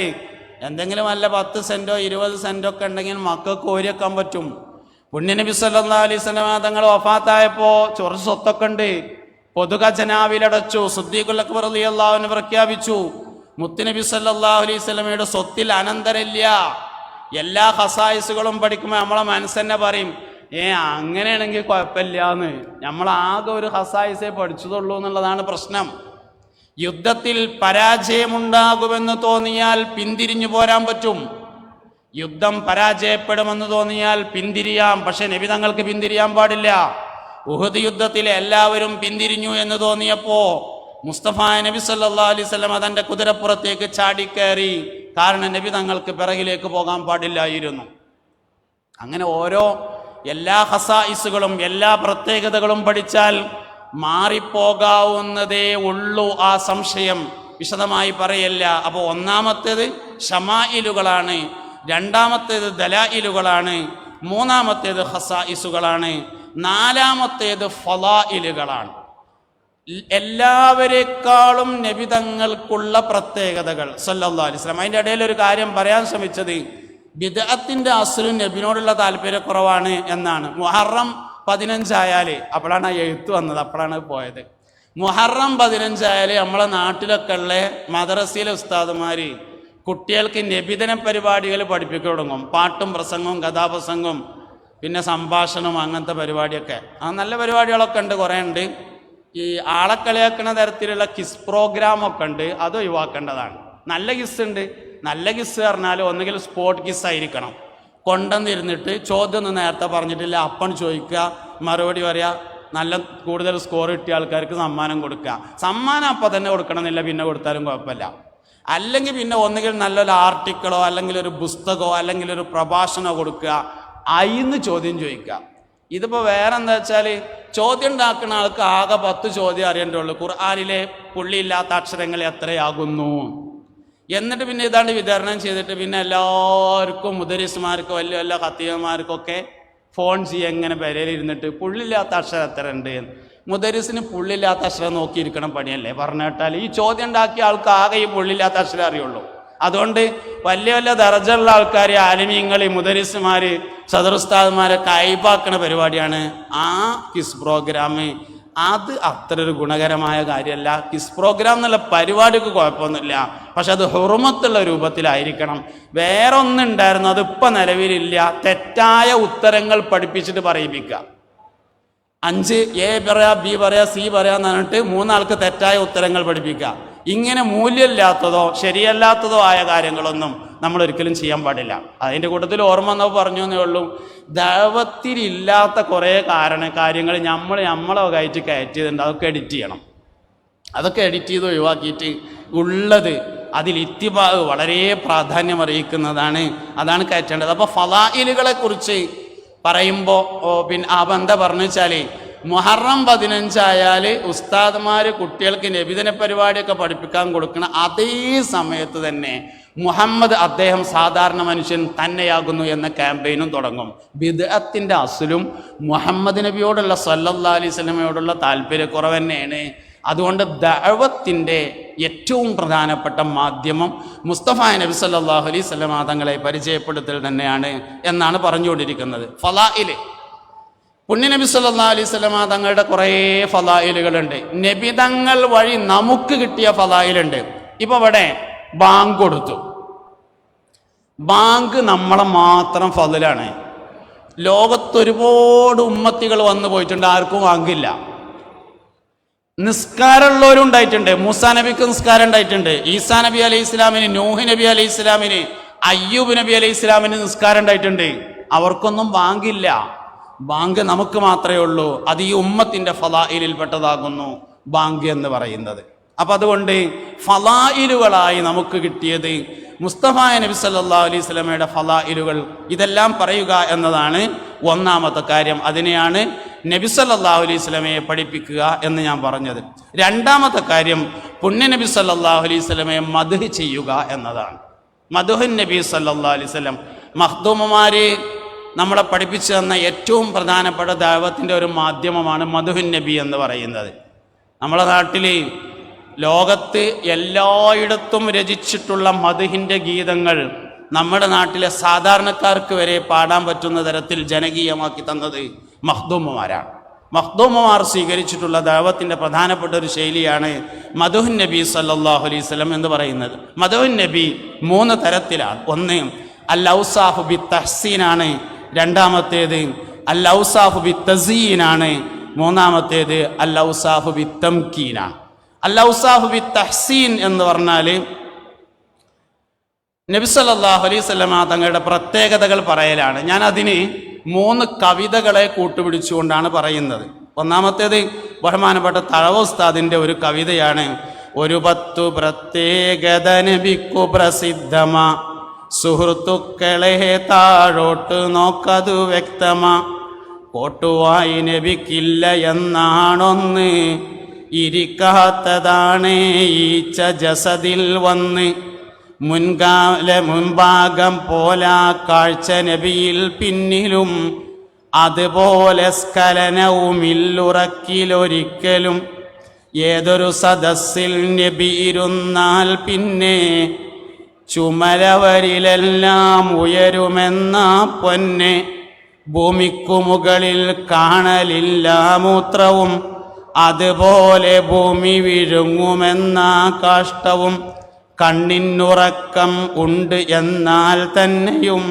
എന്തെങ്കിലും വല്ല 10 സെൻറ്റോ 20 സെൻറ്റോ ഒക്കെ ഉണ്ടെങ്കിൽ മക്കൾക്ക് ഓരിയെക്കാൻ പറ്റും. പുണ്യനബി സല്ലല്ലാഹു അലൈഹി വസല്ലം തങ്ങൾ വഫാത്തായപ്പോൾ ചെറു സ്വത്തൊക്കെ ഉണ്ട്, പൊതു ഖജനാവിലടച്ചു. സിദ്ദീഖുൽ അക്ബർ റളിയല്ലാഹു അൻഹു പ്രഖ്യാപിച്ചു, മുത്തുനബി സല്ലല്ലാഹു അലൈഹി വസല്ലമയുടെ സ്വത്തിൽ അനന്തരമില്ല. എല്ലാ ഖസായിസുകളും പഠിക്കുമ്പോൾ നമ്മളെ മനസ്സെന്നെ പറയും, അങ്ങനെയാണെങ്കിൽ കുഴപ്പമില്ല എന്ന്. നമ്മളാകെ ഒരു ഖസായിസേ പഠിച്ചതുള്ളൂ എന്നുള്ളതാണ് പ്രശ്നം. യുദ്ധത്തിൽ പരാജയമുണ്ടാകുമെന്ന് തോന്നിയാൽ പിന്തിരിഞ്ഞു പോരാൻ പറ്റും. യുദ്ധം പരാജയപ്പെടുമെന്ന് തോന്നിയാൽ പിന്തിരിയാം. പക്ഷെ നബി തങ്ങൾക്ക് പിന്തിരിയാൻ പാടില്ല. ഉഹദ് യുദ്ധത്തിൽ എല്ലാവരും പിന്തിരിഞ്ഞു എന്ന് തോന്നിയപ്പോ മുസ്തഫ നബി സല്ലല്ലാഹു അലൈഹി വസല്ലം തന്റെ കുതിരപ്പുറത്തേക്ക് ചാടിക്കയറി. കാരണം നബി തങ്ങൾക്ക് പിറകിലേക്ക് പോകാൻ പാടില്ലായിരുന്നു. അങ്ങനെ എല്ലാ ഖസായിസുകളും എല്ലാ പ്രത്യേകതകളും പഠിച്ചാൽ മാറിപ്പോകാവുന്നതേ ഉള്ളൂ. ആ സംശയം വിശദമായി പറയല്ല. അപ്പോൾ ഒന്നാമത്തേത് ഷമായിലുകളാണ്, രണ്ടാമത്തേത് ദലായിലുകളാണ്, മൂന്നാമത്തേത് ഖസായിസുകളാണ്, നാലാമത്തേത് ഫളായിലുകളാണ്. എല്ലാവരെക്കാളും നബി തങ്ങൾക്കുള്ള പ്രത്യേകതകൾ സല്ലല്ലാഹു അലൈഹി വസല്ലം. അതിൻ്റെ ഇടയിൽ ഒരു കാര്യം പറയാൻ ശ്രമിച്ചത്, ബിദ്അത്തിന്റെ അസ്ലും നബിനോടുള്ള താല്പര്യക്കുറവാണ് എന്നാണ്. മുഹറം 15 അപ്പോഴാണ് ആ എഴുത്ത് വന്നത്, അപ്പോഴാണ് പോയത്. മുഹറം 15 നമ്മളെ നാട്ടിലൊക്കെ ഉള്ള മദ്രസയിലെ ഉസ്താദുമാർ കുട്ടികൾക്ക് നബിദിന പരിപാടികൾ പഠിപ്പിക്കാൻ തുടങ്ങും. പാട്ടും പ്രസംഗവും കഥാപ്രസംഗവും പിന്നെ സംഭാഷണവും അങ്ങനത്തെ പരിപാടിയൊക്കെ. ആ നല്ല പരിപാടികളൊക്കെ ഉണ്ട്, കുറേ ഉണ്ട്. ഈ ആളെ കളിയാക്കുന്ന തരത്തിലുള്ള കിസ് പ്രോഗ്രാമൊക്കെ ഉണ്ട്, അത് ഒഴിവാക്കേണ്ടതാണ്. നല്ല കിസ് ഉണ്ട്. നല്ല കിസ് പറഞ്ഞാൽ ഒന്നുകിൽ സ്പോർട്ട് കിസ് ആയിരിക്കണം. കൊണ്ടുവന്നിരുന്നിട്ട് ചോദ്യം ഒന്നും നേരത്തെ പറഞ്ഞിട്ടില്ല, അപ്പം ചോദിക്കുക, മറുപടി പറയുക, നല്ല കൂടുതൽ സ്കോർ കിട്ടിയ ആൾക്കാർക്ക് സമ്മാനം കൊടുക്കുക. സമ്മാനം അപ്പം തന്നെ കൊടുക്കണമെന്നില്ല, പിന്നെ കൊടുത്താലും കുഴപ്പമില്ല. അല്ലെങ്കിൽ പിന്നെ ഒന്നുകിൽ നല്ലൊരു ആർട്ടിക്കിളോ അല്ലെങ്കിൽ ഒരു പുസ്തകമോ അല്ലെങ്കിൽ ഒരു പ്രഭാഷണമോ കൊടുക്കുക, അതിന്ന് ചോദ്യം ചോദിക്കുക. ഇതിപ്പോൾ വേറെ എന്താ വെച്ചാൽ ചോദ്യം ഉണ്ടാക്കുന്ന ആൾക്ക് ആകെ 10 ചോദ്യം അറിയേണ്ടുള്ളൂ. ഖുർആനിലെ പുള്ളിയില്ലാത്ത അക്ഷരങ്ങൾ എത്രയാകുന്നു എന്നിട്ട് പിന്നെ ഇതാണ്ട് വിതരണം ചെയ്തിട്ട് പിന്നെ എല്ലാവർക്കും മുദരിസ്മാർക്കും വലിയ വലിയ ഖത്തീബന്മാർക്കൊക്കെ ഫോൺ ചെയ്യുക, എങ്ങനെ പെരയിലിരുന്നിട്ട് പുള്ളില്ലാത്ത അക്ഷരം എത്ര ഉണ്ട്. മുദരിസിന് പുള്ളില്ലാത്ത അക്ഷരം നോക്കിയിരിക്കണം പണിയല്ലേ പറഞ്ഞിട്ടാൽ. ഈ ചോദ്യം ഉണ്ടാക്കിയ ആൾക്ക് ആകെ ഈ പുള്ളില്ലാത്ത അക്ഷരം അറിയുള്ളൂ. അതുകൊണ്ട് വലിയ വലിയ ദർജയുള്ള ആൾക്കാർ, ആലിമീങ്ങൾ, മുദരിസ്മാർ, സദറുസ്താദ്മാരൊക്കെ അയപ്പാക്കുന്ന പരിപാടിയാണ് ആ ക്വിസ് പ്രോഗ്രാം. അത് അത്ര ഒരു ഗുണകരമായ കാര്യമല്ല. ക്വിസ് പ്രോഗ്രാം എന്നുള്ള പരിപാടിക്ക് കുഴപ്പമൊന്നുമില്ല, പക്ഷെ അത് ഹുറുമത്തുള്ള രൂപത്തിലായിരിക്കണം. വേറെ ഒന്നുണ്ടായിരുന്നു, അതിപ്പോൾ നിലവിലില്ല. തെറ്റായ ഉത്തരങ്ങൾ പഠിപ്പിച്ചിട്ട് പറയിപ്പിക്കുക. 5 എ പറയാ, ബി പറയാ, സി പറയാന്ന് പറഞ്ഞിട്ട് 3 ആൾക്ക് തെറ്റായ ഉത്തരങ്ങൾ പഠിപ്പിക്കുക. ഇങ്ങനെ മൂല്യമില്ലാത്തതോ ശരിയല്ലാത്തതോ ആയ കാര്യങ്ങളൊന്നും നമ്മൾ ഒരിക്കലും ചെയ്യാൻ പാടില്ല. അതിൻ്റെ കൂട്ടത്തിൽ ഓർമ്മ എന്നപ്പോൾ പറഞ്ഞു എന്നേ ഉള്ളൂ. ദൈവത്തിലില്ലാത്ത കുറേ കാര്യങ്ങൾ നമ്മളെ വകയായിട്ട് കയറ്റിയതുണ്ട്. അതൊക്കെ എഡിറ്റ് ചെയ്യണം. അതൊക്കെ എഡിറ്റ് ചെയ്ത് ഒഴിവാക്കിയിട്ട് ഉള്ളത് അതിൽ ഇത്തിബാ വളരെ പ്രാധാന്യം അറിയിക്കുന്നതാണ്, അതാണ് കയറ്റേണ്ടത്. അപ്പോൾ ഫളായിലുകളെ കുറിച്ച് പറയുമ്പോൾ പിന്നെ എന്താ പറഞ്ഞു വെച്ചാൽ, മുഹറം 15 ആയാൽ ഉസ്താദ്മാർ കുട്ടികൾക്ക് നബിദിന പരിപാടിയൊക്കെ പഠിപ്പിക്കാൻ കൊടുക്കണം. അതേ സമയത്ത് തന്നെ മുഹമ്മദ് അദ്ദേഹം സാധാരണ മനുഷ്യൻ തന്നെയാകുന്നു എന്ന ക്യാമ്പയിനും തുടങ്ങും. ബിദ്അത്തിന്റെ അസ്ലും മുഹമ്മദ് നബിയോടുള്ള സല്ലല്ലാഹു അലൈഹി വസല്ലമയോടുള്ള താല്പര്യക്കുറവ് തന്നെയാണ്. അതുകൊണ്ട് ദഅവത്തിന്റെ ഏറ്റവും പ്രധാനപ്പെട്ട മാധ്യമം മുസ്തഫ നബി സല്ലല്ലാഹു അലൈഹി വസല്ലമ തങ്ങളെ പരിചയപ്പെടുത്തൽ തന്നെയാണ് എന്നാണ് പറഞ്ഞുകൊണ്ടിരിക്കുന്നത്. ഫളായില്, പുണ്യനബി സല്ലല്ലാഹു അലൈഹി വസല്ലമ തങ്ങളുടെ കുറേ ഫളായിലുകളുണ്ട്. നബി തങ്ങൾ വഴി നമുക്ക് കിട്ടിയ ഫളായിലുണ്ട്. ഇപ്പൊ ഇവിടെ ബാങ്ക് കൊടുത്തു. ബാങ്ക് നമ്മളെ മാത്രം ഫളലാണ്. ലോകത്തൊരുപാട് ഉമ്മത്തികൾ വന്നു പോയിട്ടുണ്ട്, ആർക്കും ബാങ്കില്ല. നിസ്കാരമുള്ളവരും ഉണ്ടായിട്ടുണ്ട്. മൂസാ നബിക്ക് നിസ്കാരം ഉണ്ടായിട്ടുണ്ട്. ഈസാ നബി അലൈഹി ഇസ്ലാമിന്, നൂഹ് നബി അലൈഹി ഇസ്ലാമിന്, അയ്യൂബ് നബി അലൈഹി ഇസ്ലാമിന് നിസ്കാരം ഉണ്ടായിട്ടുണ്ട്. അവർക്കൊന്നും ബാങ്കില്ല. ബാങ്ക് നമുക്ക് മാത്രമേ ഉള്ളൂ. അത് ഈ ഉമ്മത്തിന്റെ ഫളായിലിൽ പെട്ടതാകുന്നു ബാങ്ക് എന്ന് പറയുന്നത്. അപ്പൊ അതുകൊണ്ട് ഫളായിലുകളായി നമുക്ക് കിട്ടിയത് മുസ്തഫ നബി സല്ലല്ലാഹു അലൈഹി വസല്ലമയുടെ ഫളായിലുകൾ. ഇതെല്ലാം പറയുക എന്നതാണ് ഒന്നാമത്തെ കാര്യം. അതിനെയാണ് നബി സല്ലല്ലാഹു അലൈഹി വസല്ലമയെ പഠിപ്പിക്കുക എന്ന് ഞാൻ പറഞ്ഞത്. രണ്ടാമത്തെ കാര്യം പുണ്യ നബി സല്ലല്ലാഹു അലൈഹി വസല്ലമയെ മദ്ഹ് ചെയ്യുക എന്നതാണ്. മദ്ഹുൻ നബി സല്ലല്ലാഹു അലൈഹി വസല്ലം. മഖ്ദൂമമാര് നമ്മളെ പഠിപ്പിച്ചു തന്ന ഏറ്റവും പ്രധാനപ്പെട്ട ദഅവത്തിന്റെ ഒരു മാധ്യമമാണ് മദ്ഹുൻ നബി എന്ന് പറയുന്നത്. നമ്മുടെ നാട്ടിൽ ലോകത്ത് എല്ലായിടത്തും രചിച്ചിട്ടുള്ള മദ്ഹിന്റെ ഗീതങ്ങൾ നമ്മുടെ നാട്ടിലെ സാധാരണക്കാർക്ക് വരെ പാടാൻ പറ്റുന്ന തരത്തിൽ ജനകീയമാക്കി തന്നത് മഖ്ദൂമമാരാണ്. മഖ്ദൂമമാർ സ്വീകരിച്ചിട്ടുള്ള ദഅവത്തിന്റെ പ്രധാനപ്പെട്ട ഒരു ശൈലിയാണ് മദ്ഹുൻ നബി സല്ലല്ലാഹു അലൈഹി വസല്ലം എന്ന് പറയുന്നത്. മദ്ഹുൻ നബി 3 തരത്തിലാണ്. ഒന്ന് അൽ ഔസാഫ് ബി തഹ്സീനാണ്, രണ്ടാമത്തേത് അൽ ഔസാഫ് ബി തസീനാണ്, മൂന്നാമത്തേത് അൽ ഔസാഫ് ബി തംകീനാണ്. അൽ ഔസാഫ് ബി തഹ്സീൻ എന്ന് പറഞ്ഞാൽ നബി സല്ലല്ലാഹു അലൈഹി വസല്ലമ തങ്ങളുടെ പ്രത്യേകതകൾ പറയലാണ്. ഞാൻ അതിന് 3 കവിതകളെ കൂട്ടുപിടിച്ചുകൊണ്ടാണ് പറയുന്നത്. ഒന്നാമത്തേത് ബഹുമാനപ്പെട്ട തഴവ ഉസ്താദിന്റെ ഒരു കവിതയാണ്. ഒരു 10 പ്രത്യേകത നബിക്കു പ്രസിദ്ധമാ, സുഹൃത്തുക്കളെ താഴോട്ട് നോക്കതു വ്യക്തമാ, കോട്ടുവായി നബിക്കില്ല എന്നാണൊന്ന്, ഇരിക്കാത്തതാണ് ഈച്ച ജസദിൽ വന്ന്, മുൻഭാഗം പോലാ കാഴ്ച നബിയിൽ പിന്നിലും, അതുപോലെ സ്ഖലനവുമില്ലുറക്കിലൊരിക്കലും, ഏതൊരു സദസ്സിൽ നബി ഇരുന്നാൽ പിന്നെ ചുമലവരിലെല്ലാം ഉയരുമെന്ന പൊന്നെ, ഭൂമിക്കു മുകളിൽ കാണലില്ല മൂത്രവും, അതുപോലെ ഭൂമി വിഴുങ്ങുമെന്ന കാഷ്ടവും, കണ്ണിനുറക്കം ഉണ്ട് എന്നാൽ തന്നെയും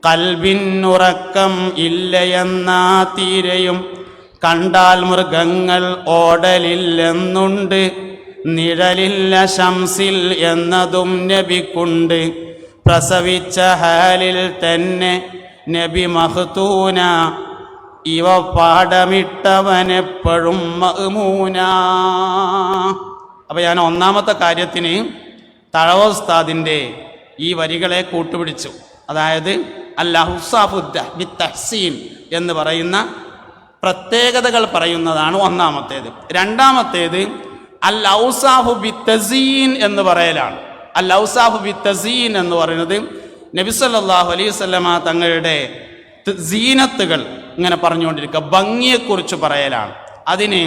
കൽബിനുറക്കം ഇല്ല എന്നാ തീരെയും, കണ്ടാൽ മൃഗങ്ങൾ ഓടലില്ലെന്നുണ്ട്, നിഴലില്ല ശംസിൽ എന്നതും നബിക്കുണ്ട്, പ്രസവിച്ച ഹാലിൽ തന്നെ നബി മഖ്തൂന, ഇവ പാഠമിട്ടവനെപ്പോഴും മഅ്മൂന. അപ്പൊ ഞാൻ ഒന്നാമത്തെ കാര്യത്തിന് തഴവ ഉസ്താദിന്റെ ഈ വരികളെ കൂട്ടുപിടിച്ചു. അതായത് അൽ ഔസാഫ് ബി തഹ്സീൻ എന്ന് പറയുന്ന പ്രത്യേകതകൾ പറയുന്നതാണ് ഒന്നാമത്തേത്. രണ്ടാമത്തേത് അൽ ഔസാഫു ബിത്തസീൻ എന്ന് പറയലാണ്. അൽ ഔസാഫു ബിത്തസീൻ എന്ന് പറയുന്നത് നബി സല്ലല്ലാഹു അലൈഹി വസല്ലമ തങ്ങളുടെ സീനത്തുകൾ ഇങ്ങനെ പറഞ്ഞുകൊണ്ടിരിക്കുക, ഭംഗിയെക്കുറിച്ച് പറയലാണ്. അതിന്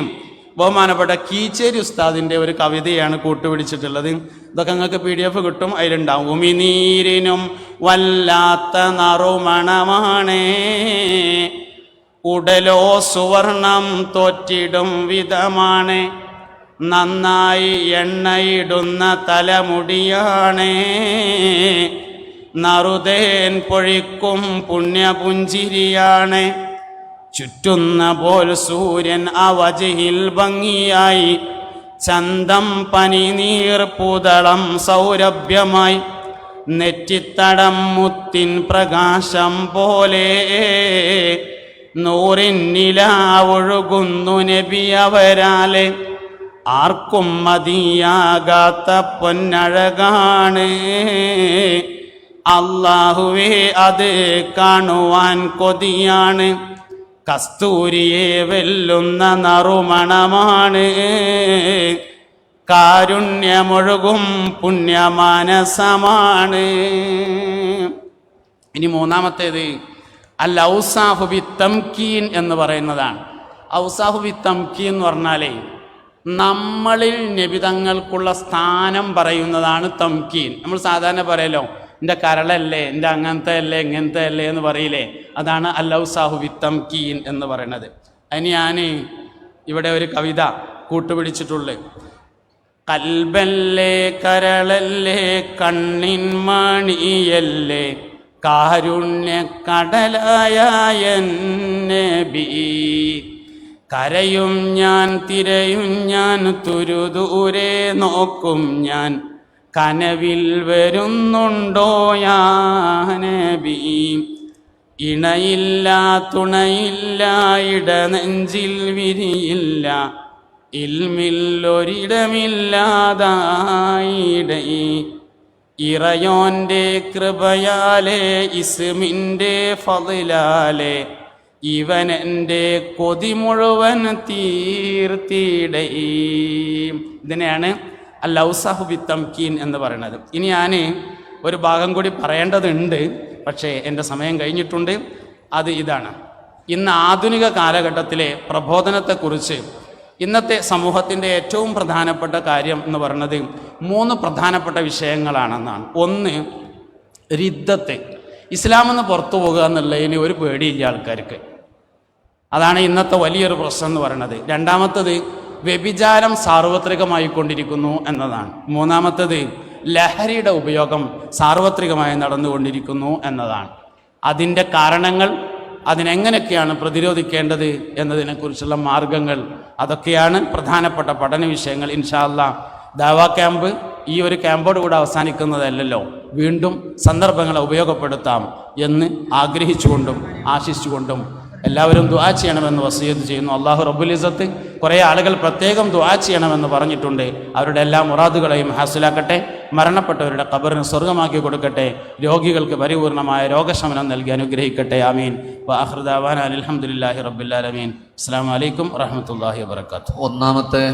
ബഹുമാനപ്പെട്ട കീച്ചേരി ഉസ്താദിൻ്റെ ഒരു കവിതയാണ് കൂട്ടുപിടിച്ചിട്ടുള്ളത്. ഇതൊക്കെ നിങ്ങൾക്ക് PDF കിട്ടും, അതിലുണ്ടാവും. ഉമിനീരിനും വല്ലാത്ത നറുമണമാണേ, ഉടലോ സുവർണം തോറ്റിടും വിധമാണ്, നന്നായി എണ്ണയിടുന്ന തലമുടിയാണേ, നറുതേൻ പൊഴിക്കും പുണ്യപുഞ്ചിരിയാണ്, ചുറ്റുന്ന പോൽ സൂര്യൻ അവജിയിൽ ഭംഗിയായി, ചന്തം പനിനീർ പൂതളം സൗരഭ്യമായി, നെറ്റിത്തടം മുത്തിൻ പ്രകാശം പോലെ, നൂറിൻ നിലാവൊഴുകുന്നു നബി അവരാലെ, ആർക്കും മതിയാകാത്ത പൊന്നഴകാണ്, അല്ലാഹുവേ അത് കാണുവാൻ കൊതിയാണ്, കസ്തൂരിയെ വെല്ലുന്ന നറുമണമാണ്, കാരുണ്യമൊഴുകും പുണ്യമാനസമാണ്. ഇനി മൂന്നാമത്തേത് അൽ ഔസാഫു ബിത്തംകീൻ എന്ന് പറയുന്നതാണ്. ഔസാഫു ബിത്തംകീൻ എന്ന് പറഞ്ഞാലേ നമ്മളിൽ നബിതങ്ങൾക്കുള്ള സ്ഥാനം പറയുന്നതാണ് തംകീൻ. നമ്മൾ സാധാരണ പറയല്ലോ, എൻ്റെ കരളല്ലേ, എൻ്റെ അങ്ങനത്തെ അല്ലേ, ഇങ്ങനത്തെ അല്ലേ എന്ന് പറയില്ലേ, അതാണ് അൽ ഔസാഫു ബിത്തംകീൻ എന്ന് പറയുന്നത്. അതിന് ഞാൻ ഇവിടെ ഒരു കവിത കൂട്ടുപിടിച്ചിട്ടുള്ളത്. കൽബല്ലേ കരളല്ലേ കണ്ണിൻ മണിയല്ലേ, കാരുണ്യക്കടലായ നബി, കരയും ഞാൻ തിരയും ഞാൻ തുരുദൂരെ നോക്കും ഞാൻ, കനവിൽ വരുന്നുണ്ടോ യാ നബി, ഇണയില്ല തുണയില്ല ഇടനെഞ്ചിൽ വിരിയില്ല, ഇൽമിൽ ഒരിടമില്ലാതായിടേ, ഇറയോൻ്റെ കൃപയാലെ ഇസ്മിൻ്റെ ഫളിലാലെ, ഇവൻ എൻ്റെ കൊതി മുഴുവൻ തീർത്തിടേ. ഇതിനെയാണ് അൽ ഔസാഫു ബിത്തംകീൻ എന്ന് പറയുന്നത്. ഇനി ഞാൻ ഒരു ഭാഗം കൂടി പറയേണ്ടതുണ്ട്, പക്ഷേ എൻ്റെ സമയം കഴിഞ്ഞിട്ടുണ്ട്. അത് ഇതാണ്. ഇന്ന് ആധുനിക കാലഘട്ടത്തിലെ പ്രബോധനത്തെക്കുറിച്ച് ഇന്നത്തെ സമൂഹത്തിൻ്റെ ഏറ്റവും പ്രധാനപ്പെട്ട കാര്യം എന്ന് പറയുന്നത് 3 പ്രധാനപ്പെട്ട വിഷയങ്ങളാണെന്നാണ്. ഒന്ന്, റിദ്ദത്ത്, ഇസ്ലാമെന്ന് പുറത്തു പോകുക എന്നുള്ളതിന് ഒരു പേടിയില്ല ആൾക്കാർക്ക്. അതാണ് ഇന്നത്തെ വലിയൊരു പ്രശ്നം എന്ന് പറയുന്നത്. രണ്ടാമത്തത്, വ്യഭിചാരം സാർവത്രികമായി കൊണ്ടിരിക്കുന്നു എന്നതാണ്. മൂന്നാമത്തത്, ലഹരിയുടെ ഉപയോഗം സാർവത്രികമായി നടന്നുകൊണ്ടിരിക്കുന്നു എന്നതാണ്. അതിൻ്റെ കാരണങ്ങൾ, അതിനെങ്ങനെയൊക്കെയാണ് പ്രതിരോധിക്കേണ്ടത് എന്നതിനെക്കുറിച്ചുള്ള മാർഗങ്ങൾ, അതൊക്കെയാണ് പ്രധാനപ്പെട്ട പഠന വിഷയങ്ങൾ. ഇൻഷാ അല്ലാഹ് ദഅവാ ക്യാമ്പ് ഈ ഒരു ക്യാമ്പോട് കൂടെ അവസാനിക്കുന്നതല്ലല്ലോ, വീണ്ടും സന്ദർഭങ്ങളെ ഉപയോഗപ്പെടുത്താം എന്ന് ആഗ്രഹിച്ചുകൊണ്ടും ആശിച്ചുകൊണ്ടും എല്ലാവരും ദുആ ചെയ്യണമെന്ന് വസിയത്ത് ചെയ്യുന്നു. അല്ലാഹു റബ്ബുൽ ഇസ്സത്ത് കുറേ ആളുകൾ പ്രത്യേകം ദുആ ചെയ്യണമെന്ന് പറഞ്ഞിട്ടുണ്ട്. അവരുടെ എല്ലാ മുറാദുകളെയും ഹാസിലാക്കട്ടെ, മരണപ്പെട്ടവരുടെ ഖബറിന് സ്വർഗ്ഗമാക്കി കൊടുക്കട്ടെ, രോഗികൾക്ക് പരിപൂർണമായ രോഗശമനം നൽകി അനുഗ്രഹിക്കട്ടെ. ആമീൻ. വആഖിറു ദഅവാനാ അൽഹംദുലില്ലാഹി റബ്ബിൽ ആലമീൻ. അസ്സലാമു അലൈക്കും വറഹ്മത്തുള്ളാഹി വബറകാതുഹു. ഒന്നാമത്തെ